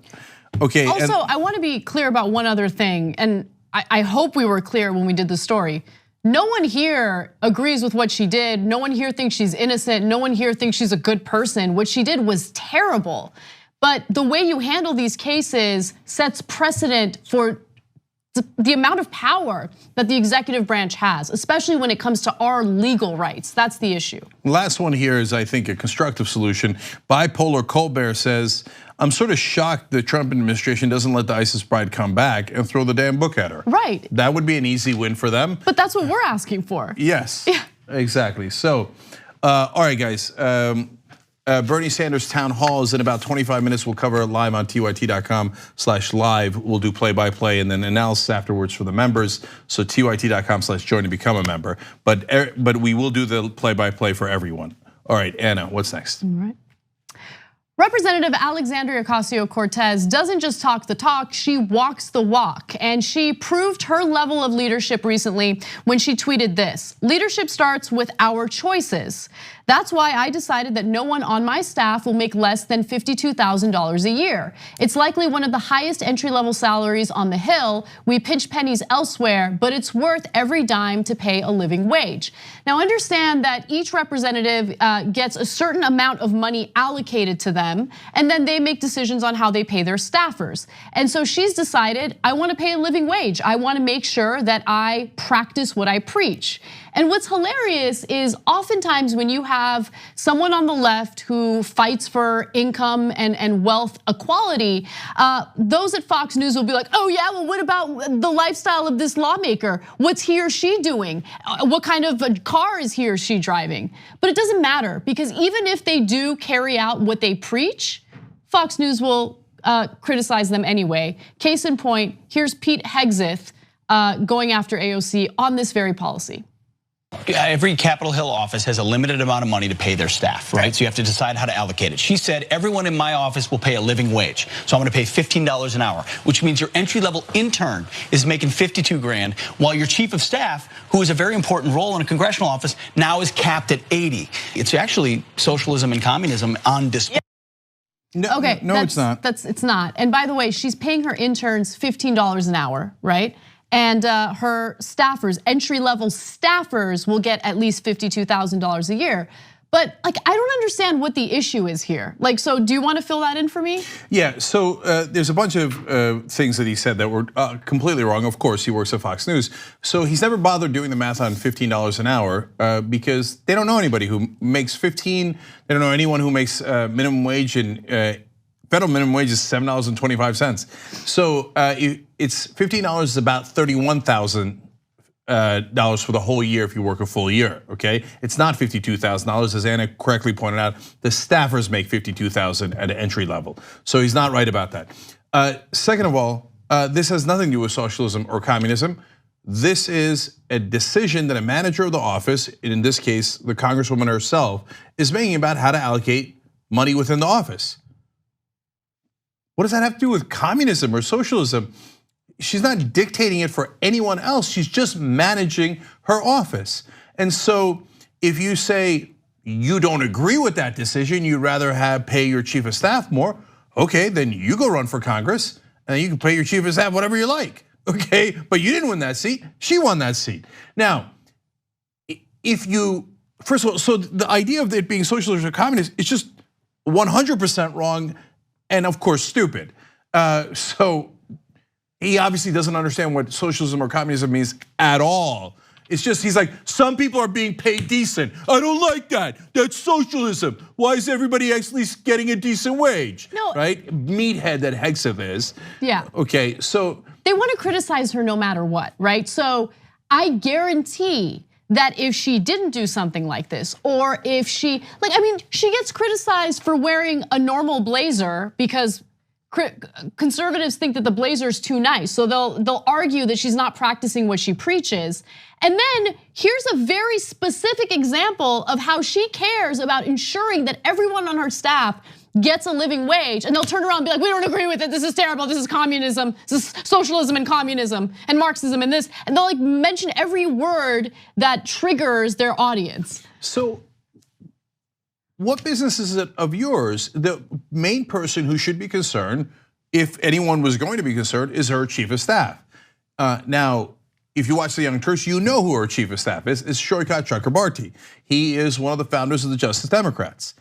okay. Also, I want to be clear about one other thing, and I hope we were clear when we did the story. No one here agrees with what she did. No one here thinks she's innocent. No one here thinks she's a good person. What she did was terrible. But the way you handle these cases sets precedent for the amount of power that the executive branch has, especially when it comes to our legal rights. That's the issue. Last one here is, I think, a constructive solution. Bipolar Colbert says, I'm sort of shocked the Trump administration doesn't let the ISIS bride come back and throw the damn book at her. Right. That would be an easy win for them. But that's what we're asking for. Yes, yeah. Exactly. So, all right, guys. Bernie Sanders town hall is in about 25 minutes. We'll cover it live on tyt.com/live. We'll do play-by-play and then analysis afterwards for the members. So tyt.com/join to become a member. But we will do the play-by-play for everyone. All right, Anna, what's next? All right. Representative Alexandria Ocasio-Cortez doesn't just talk the talk, she walks the walk. And she proved her level of leadership recently when she tweeted this: leadership starts with our choices. That's why I decided that no one on my staff will make less than $52,000 a year. It's likely one of the highest entry-level salaries on the Hill. We pinch pennies elsewhere, but it's worth every dime to pay a living wage. Now understand that each representative gets a certain amount of money allocated to them, and then they make decisions on how they pay their staffers. And so she's decided, I want to pay a living wage. I want to make sure that I practice what I preach. And what's hilarious is oftentimes when you have someone on the left who fights for income and wealth equality, those at Fox News will be like, oh yeah, well what about the lifestyle of this lawmaker? What's he or she doing? What kind of a car is he or she driving? But it doesn't matter, because even if they do carry out what they preach, Fox News will criticize them anyway. Case in point, here's Pete Hegseth going after AOC on this very policy. Every Capitol Hill office has a limited amount of money to pay their staff, right? So you have to decide how to allocate it. She said, everyone in my office will pay a living wage. So I'm going to pay $15 an hour, which means your entry-level intern is making $52 grand, while your chief of staff, who is a very important role in a congressional office, now is capped at 80. It's actually socialism and communism on display. No, okay, no, it's not. It's not. And by the way, she's paying her interns $15 an hour, right? And her staffers, entry-level staffers, will get at least $52,000 a year. But like, I don't understand what the issue is here. Like, so do you want to fill that in for me? Yeah, so there's a bunch of things that he said that were completely wrong. Of course, he works at Fox News. So he's never bothered doing the math on $15 an hour because they don't know anybody who makes 15. They don't know anyone who makes minimum wage, and federal minimum wage is $7.25. So it's $15 is about $31,000 for the whole year if you work a full year, okay? It's not $52,000, as Anna correctly pointed out. The staffers make $52,000 at an entry level. So he's not right about that. Second of all, this has nothing to do with socialism or communism. This is a decision that a manager of the office, in this case, the Congresswoman herself, is making about how to allocate money within the office. What does that have to do with communism or socialism? She's not dictating it for anyone else. She's just managing her office. And so if you say you don't agree with that decision, you'd rather pay your chief of staff more, okay, then you go run for Congress and you can pay your chief of staff whatever you like, okay? But you didn't win that seat, she won that seat. Now, if you, first of all, so the idea of it being socialist or communist is just 100% wrong and of course stupid. So he obviously doesn't understand what socialism or communism means at all. It's just, he's like, some people are being paid decent. I don't like that, that's socialism. Why is everybody actually getting a decent wage? No. Right, meathead that Hegseth is. Yeah. Okay, so. They want to criticize her no matter what, right? So I guarantee that if she didn't do something like this, or if she, like, I mean, she gets criticized for wearing a normal blazer because conservatives think that the blazer is too nice. So they'll argue that she's not practicing what she preaches. And then here's a very specific example of how she cares about ensuring that everyone on her staff gets a living wage, and they'll turn around and be like, we don't agree with it, this is terrible, this is communism, this is socialism and communism and Marxism and this, and they'll like mention every word that triggers their audience. So what business is it of yours? The main person who should be concerned, if anyone was going to be concerned, is her chief of staff. Now, if you watch The Young Turks, you know who her chief of staff is. It's Shoykat Chakrabarti. He is one of the founders of the Justice Democrats.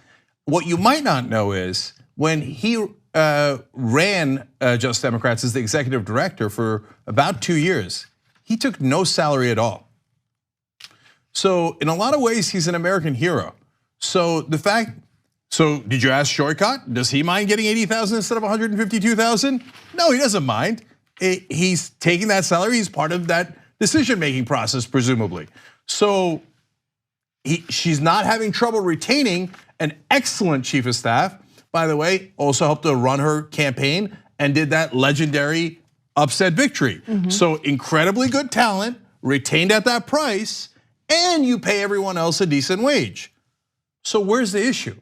What you might not know is when he ran Justice Democrats as the executive director for about 2 years, he took no salary at all. So in a lot of ways, he's an American hero. So the fact, so did you ask Shoykat? Does he mind getting 80,000 instead of 152,000? No, he doesn't mind. He's taking that salary. He's part of that decision-making process, presumably. So she's not having trouble retaining an excellent chief of staff. By the way, also helped to run her campaign and did that legendary upset victory. So incredibly good talent, retained at that price, and you pay everyone else a decent wage. So where's the issue?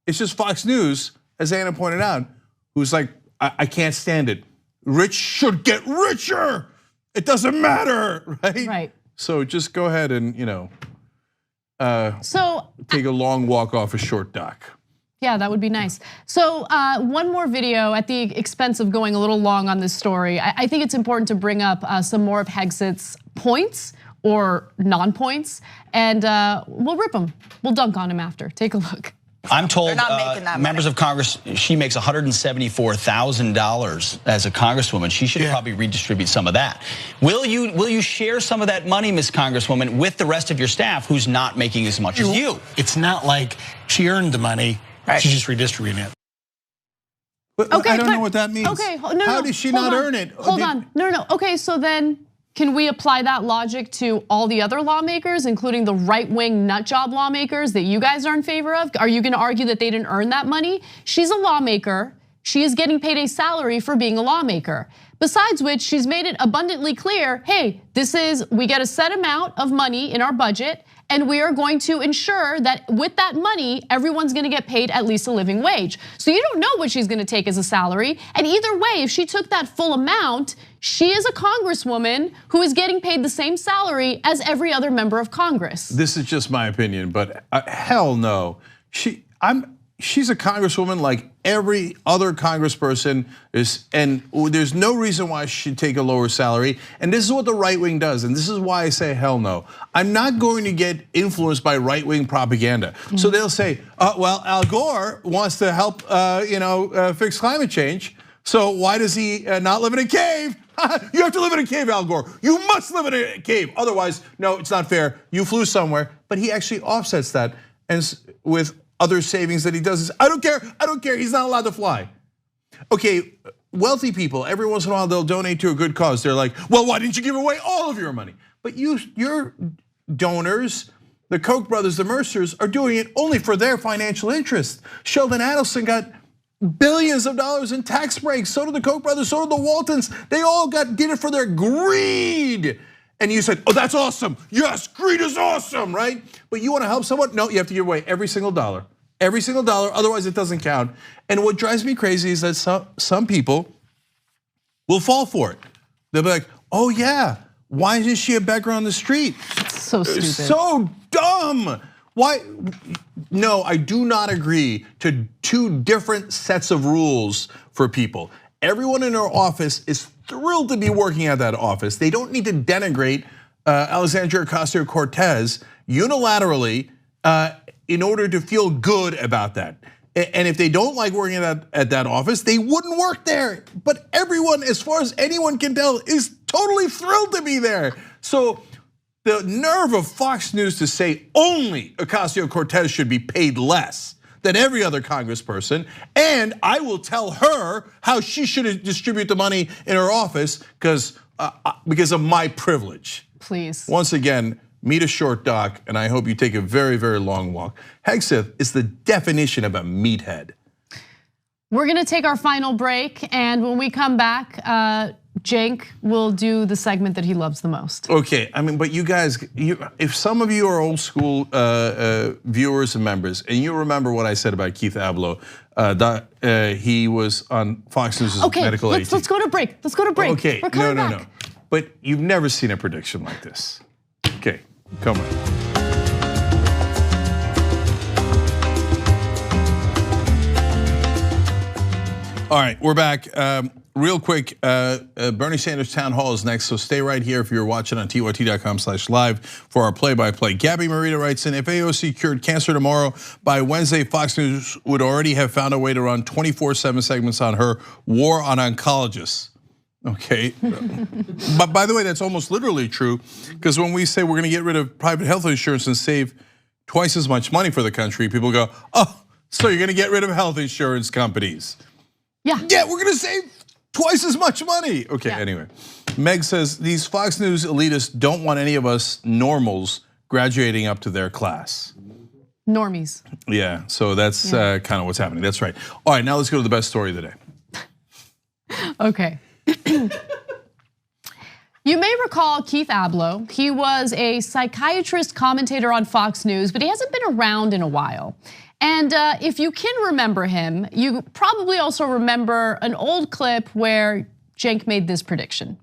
It's just Fox News, as Anna pointed out, who's like, I can't stand it. Rich should get richer. It doesn't matter, right? Right. So just go ahead and take a long walk off a short dock. Yeah, that would be nice. So one more video at the expense of going a little long on this story. I think it's important to bring up some more of Hegseth's points or non-points, and we'll rip him. We'll dunk on him after. Take a look. I'm told members of Congress, she makes $174,000 as a congresswoman. She should probably redistribute some of that. Will you share some of that money, Ms. Congresswoman, with the rest of your staff who's not making as much as you? It's not like she earned the money, she's just redistributing it. But I don't know what that means. Okay, How did she not earn it? Hold on, no. Okay, so then can we apply that logic to all the other lawmakers, including the right-wing nutjob lawmakers that you guys are in favor of? Are you gonna argue that they didn't earn that money? She's a lawmaker. she is getting paid a salary for being a lawmaker. Besides which, she's made it abundantly clear, hey, we get a set amount of money in our budget, and we are going to ensure that with that money, everyone's gonna get paid at least a living wage. So you don't know what she's gonna take as a salary, and either way, if she took that full amount, she is a congresswoman who is getting paid the same salary as every other member of Congress. This is just my opinion, but hell no. She's a congresswoman like every other congressperson is, and there's no reason why she should take a lower salary. And this is what the right wing does, and this is why I say hell no. I'm not going to get influenced by right wing propaganda. So they'll say, well, Al Gore wants to help, fix climate change. So why does he not live in a cave? You have to live in a cave, Al Gore. You must live in a cave. Otherwise, no, it's not fair. You flew somewhere, but he actually offsets that and with other savings that he does. I don't care, he's not allowed to fly. Okay, wealthy people, every once in a while they'll donate to a good cause. They're like, well, why didn't you give away all of your money? But your donors, the Koch brothers, the Mercers, are doing it only for their financial interest. Sheldon Adelson got billions of dollars in tax breaks. So did the Koch brothers, so did the Waltons. They all did it for their greed. And you said, oh, that's awesome. Yes, greed is awesome, right? But you wanna help someone? No, you have to give away every single dollar. Every single dollar, otherwise it doesn't count. And what drives me crazy is that some people will fall for it. They'll be like, oh yeah, why isn't she a beggar on the street? So stupid. So dumb. Why? No, I do not agree to two different sets of rules for people. Everyone in our office is thrilled to be working at that office. They don't need to denigrate Alexandria Ocasio-Cortez unilaterally in order to feel good about that. And if they don't like working at that office, they wouldn't work there. But everyone, as far as anyone can tell, is totally thrilled to be there. So the nerve of Fox News to say only Ocasio-Cortez should be paid less than every other congressperson, and I will tell her how she should distribute the money in her office because of my privilege. Please. Once again, meet a short doc, and I hope you take a very, very long walk. Hegseth is the definition of a meathead. We're gonna take our final break, and when we come back, Cenk will do the segment that he loves the most. Okay, I mean, but you guys, if some of you are old school viewers and members, and you remember what I said about Keith Abloh, that he was on Fox News' medical aid. Let's go to break. Let's go to break. Okay, we're coming back. No. But you've never seen a prediction like this. Okay, come on. All right, we're back. Real quick, Bernie Sanders town hall is next, so stay right here if you're watching on tyt.com/live for our play-by-play. Gabby Marita writes in, if AOC cured cancer tomorrow, by Wednesday, Fox News would already have found a way to run 24/7 segments on her war on oncologists. Okay, but by the way, that's almost literally true, because when we say we're gonna get rid of private health insurance and save twice as much money for the country, people go, oh, so you're gonna get rid of health insurance companies. Yeah, we're gonna save twice as much money. Okay, anyway. Meg says, these Fox News elitists don't want any of us normals graduating up to their class. Normies. Yeah, so that's kind of what's happening, that's right. All right, now let's go to the best story of the day. Okay. You may recall Keith Abloh. He was a psychiatrist commentator on Fox News, but he hasn't been around in a while. And if you can remember him, you probably also remember an old clip where Cenk made this prediction.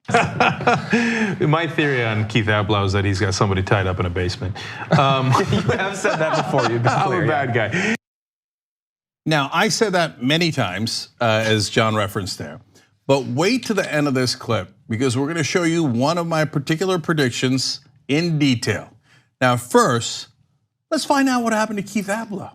My theory on Keith Abloh is that he's got somebody tied up in a basement. You have said that before. You've been clear. I'm a bad guy. Now, I said that many times, as John referenced there. But wait to the end of this clip, because we're gonna show you one of my particular predictions in detail. Now first, let's find out what happened to Keith Abloh.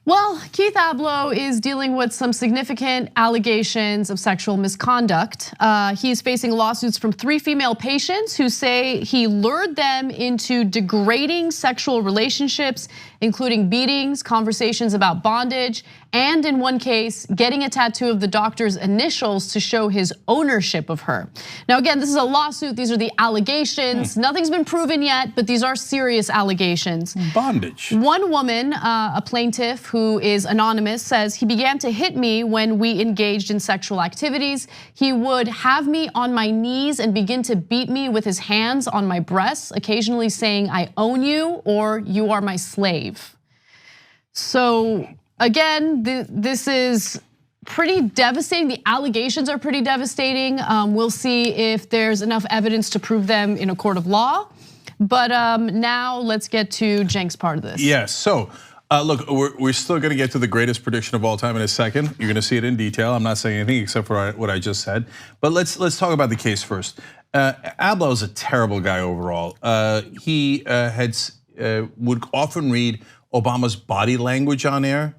Well, Keith Abloh is dealing with some significant allegations of sexual misconduct. He's facing lawsuits from 3 female patients who say he lured them into degrading sexual relationships, including beatings, conversations about bondage, and in one case, getting a tattoo of the doctor's initials to show his ownership of her. Now again, this is a lawsuit, these are the allegations. Nothing's been proven yet, but these are serious allegations. Bondage. One woman, a plaintiff who is anonymous, says he began to hit me when we engaged in sexual activities. He would have me on my knees and begin to beat me with his hands on my breasts, occasionally saying, "I own you," or "You are my slave." So again, this is pretty devastating. The allegations are pretty devastating. We'll see if there's enough evidence to prove them in a court of law. But now let's get to Cenk's part of this. Yes, so look, we're still gonna get to the greatest prediction of all time in a second. You're gonna see it in detail. I'm not saying anything except for what I just said. But let's talk about the case first. Ablow is a terrible guy overall. He would often read Obama's body language on air.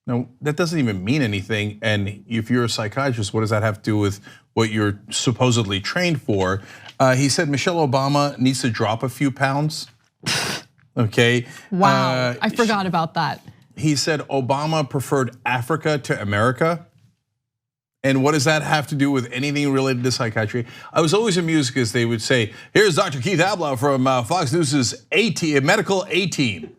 Now, that doesn't even mean anything. And if you're a psychiatrist, what does that have to do with what you're supposedly trained for? He said Michelle Obama needs to drop a few pounds. Okay. Wow, I forgot about that. He said Obama preferred Africa to America. And what does that have to do with anything related to psychiatry? I was always amused because they would say, here's Dr. Keith Ablow from Fox News's medical A team.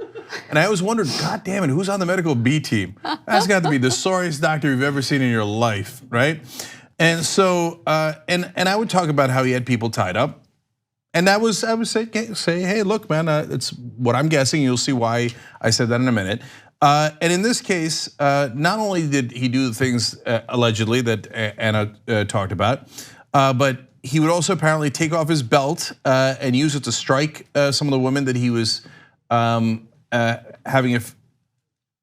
And I always wondered, God damn it, who's on the medical B team? That's got to be the sorriest doctor you've ever seen in your life, right? And so, and I would talk about how he had people tied up. And I would say, hey, look, man, it's what I'm guessing. You'll see why I said that in a minute. And in this case, not only did he do the things allegedly that Anna talked about, but he would also apparently take off his belt and use it to strike some of the women that he was having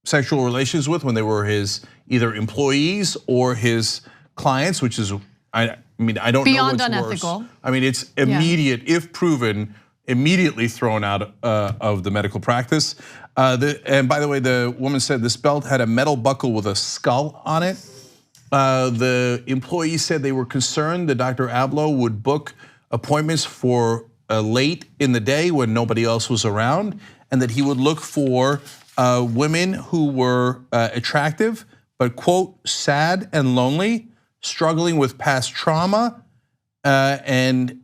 sexual relations with when they were his either employees or his clients, which is, I mean, I don't beyond know what's unethical. worse. I mean, it's immediate, if proven, immediately thrown out of the medical practice. And by the way, the woman said this belt had a metal buckle with a skull on it. The employee said they were concerned that Dr. Ablow would book appointments for late in the day when nobody else was around, and that he would look for women who were attractive, but quote, sad and lonely, struggling with past trauma, and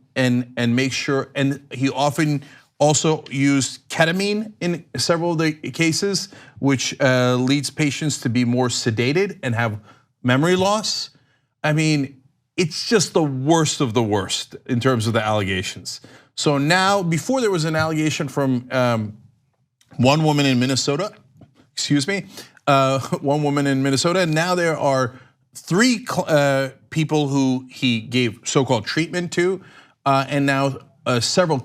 make sure, and he often also used ketamine in several of the cases, which leads patients to be more sedated and have memory loss. I mean, it's just the worst of the worst in terms of the allegations. So now, before there was an allegation from one woman in Minnesota, one woman in Minnesota, and now there are 3 people who he gave so-called treatment to, and now several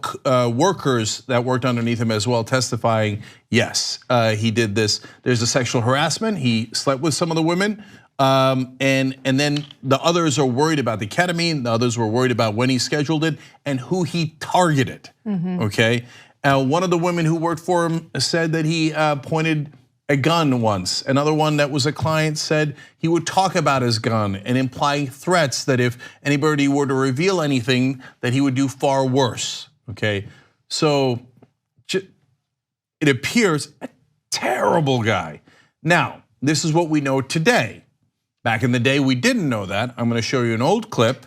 workers that worked underneath him as well testifying, yes, he did this. There's a sexual harassment, he slept with some of the women, and then the others are worried about the ketamine, the others were worried about when he scheduled it and who he targeted, okay? One of the women who worked for him said that he pointed a gun once. Another one that was a client said he would talk about his gun and imply threats that if anybody were to reveal anything, that he would do far worse, okay? So it appears a terrible guy. Now, this is what we know today. Back in the day, we didn't know that. I'm gonna show you an old clip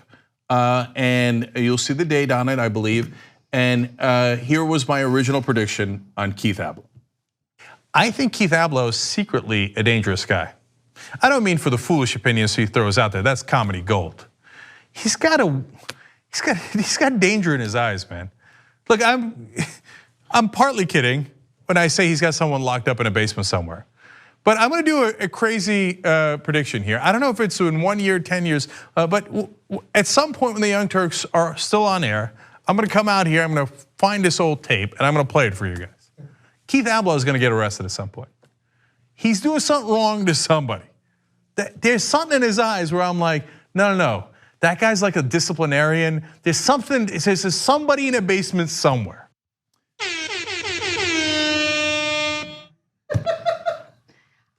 and you'll see the date on it, I believe. And here was my original prediction on Keith Ablow. I think Keith Ablow is secretly a dangerous guy. I don't mean for the foolish opinions he throws out there. That's comedy gold. He's got danger in his eyes, man. Look, I'm partly kidding when I say he's got someone locked up in a basement somewhere. But I'm gonna do a crazy prediction here. I don't know if it's in 1 year, 10 years, but at some point when the Young Turks are still on air, I'm gonna come out here, I'm gonna find this old tape, and I'm gonna play it for you guys. Keith Ablow is gonna get arrested at some point. He's doing something wrong to somebody. There's something in his eyes where I'm like, no, that guy's like a disciplinarian. There's something, there's somebody in a basement somewhere.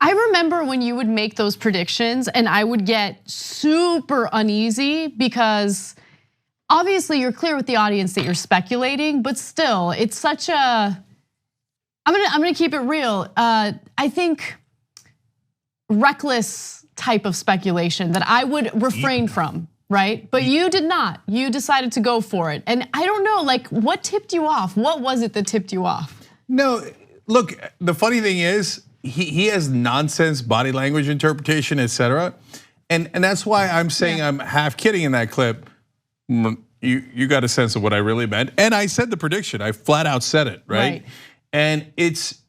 I remember when you would make those predictions and I would get super uneasy because obviously you're clear with the audience that you're speculating, but still, it's such a I'm gonna keep it real. I think reckless type of speculation that I would refrain from, right? But you did not. You decided to go for it. And I don't know, like, what tipped you off? What was it that tipped you off? No, look, the funny thing is, he has nonsense body language interpretation, etc. And that's why I'm saying I'm half kidding in that clip. You got a sense of what I really meant. And I said the prediction, I flat out said it, right? And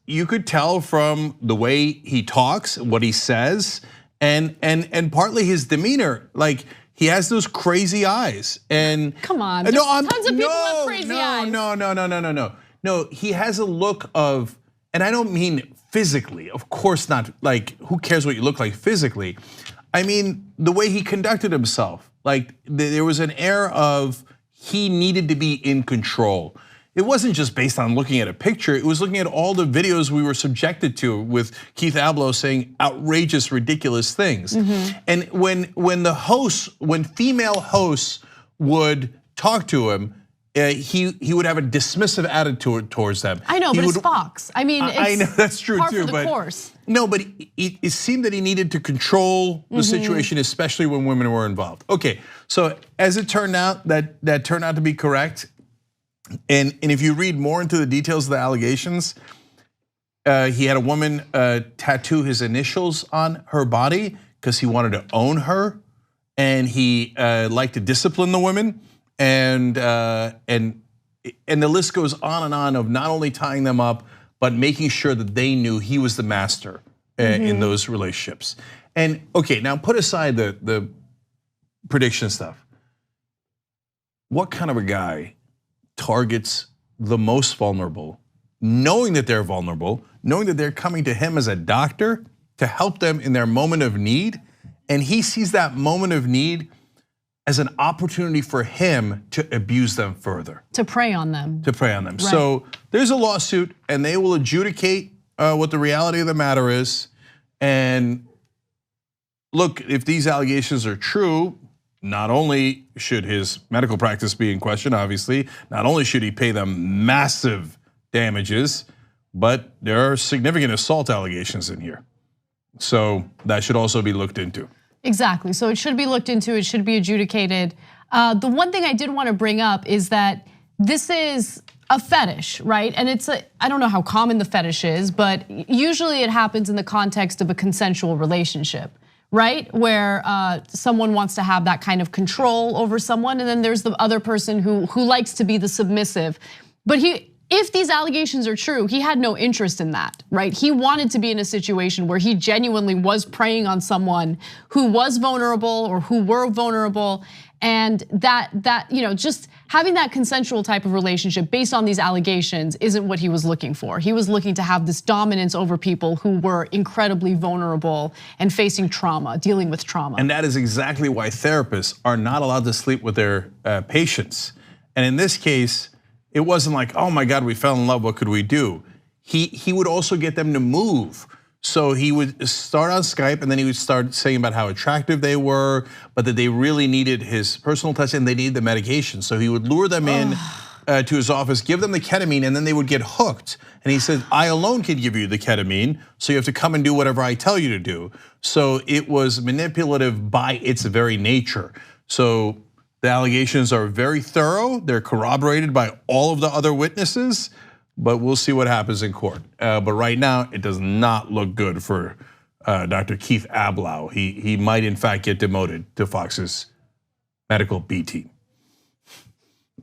you could tell from the way he talks, what he says, and partly his demeanor, like he has those crazy eyes. And come on, tons of people have crazy eyes. No, he has a look of, and I don't mean physically, of course not, like who cares what you look like physically. I mean, the way he conducted himself, like there was an air of he needed to be in control. It wasn't just based on looking at a picture, it was looking at all the videos we were subjected to with Keith Ablow saying outrageous, ridiculous things. And when female hosts would talk to him, he would have a dismissive attitude towards them. I know, but it's Fox. I mean, it's I know that's true par too. for the course. No, but it seemed that he needed to control the situation, especially when women were involved. Okay, so as it turned out, that turned out to be correct. And if you read more into the details of the allegations, he had a woman tattoo his initials on her body because he wanted to own her, and he liked to discipline the women. And the list goes on and on of not only tying them up, but making sure that they knew he was the master in those relationships. And okay, now put aside the prediction stuff. What kind of a guy targets the most vulnerable, knowing that they're vulnerable, knowing that they're coming to him as a doctor to help them in their moment of need, and he sees that moment of need as an opportunity for him to abuse them further. To prey on them. Right. So there's a lawsuit and they will adjudicate what the reality of the matter is. And look, if these allegations are true, not only should his medical practice be in question, obviously, not only should he pay them massive damages, but there are significant assault allegations in here. So that should also be looked into. Exactly, so it should be looked into, it should be adjudicated. The one thing I did want to bring up is that this is a fetish, right? And I don't know how common the fetish is, but usually it happens in the context of a consensual relationship, right? Where someone wants to have that kind of control over someone, and then there's the other person who likes to be the submissive. But if these allegations are true, he had no interest in that, right? He wanted to be in a situation where he genuinely was preying on someone who was vulnerable or who were vulnerable, and that just having that consensual type of relationship based on these allegations isn't what he was looking for. He was looking to have this dominance over people who were incredibly vulnerable and facing trauma, dealing with trauma. And that is exactly why therapists are not allowed to sleep with their patients. And in this case, it wasn't like, oh my God, we fell in love, what could we do? He would also get them to move. So he would start on Skype and then he would start saying about how attractive they were, but that they really needed his personal touch and they needed the medication. So he would lure them in to his office, give them the ketamine, and then they would get hooked. And he said, I alone can give you the ketamine, so you have to come and do whatever I tell you to do. So it was manipulative by its very nature. So the allegations are very thorough. They're corroborated by all of the other witnesses, but we'll see what happens in court. But right now, it does not look good for Dr. Keith Ablow. He might in fact get demoted to Fox's medical B team.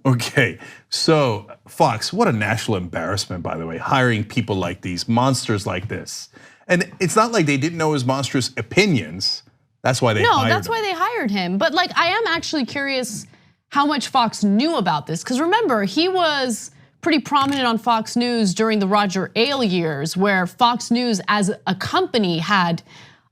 Okay, so Fox, what a national embarrassment, by the way, hiring people like these, monsters like this. And it's not like they didn't know his monstrous opinions. That's why they hired him. No, that's why they hired him. But like, I am actually curious how much Fox knew about this. Because remember, he was pretty prominent on Fox News during the Roger Ailes years, where Fox News as a company had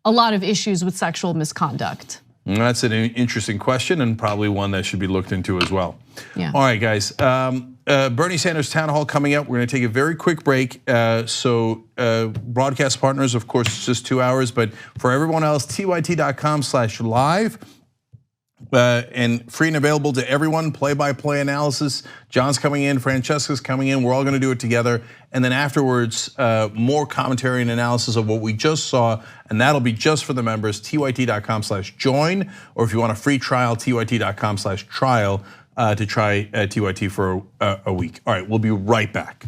a lot of issues with sexual misconduct. That's an interesting question and probably one that should be looked into as well. Yeah. All right, guys. Bernie Sanders town hall coming up. We're going to take a very quick break. So broadcast partners, of course, just 2 hours. But for everyone else, tyt.com/live. and free and available to everyone, play-by-play analysis. John's coming in, Francesca's coming in, we're all gonna do it together. And then afterwards, more commentary and analysis of what we just saw, and that'll be just for the members, tyt.com/join, or if you want a free trial, tyt.com/trial to try TYT for a week. All right, we'll be right back.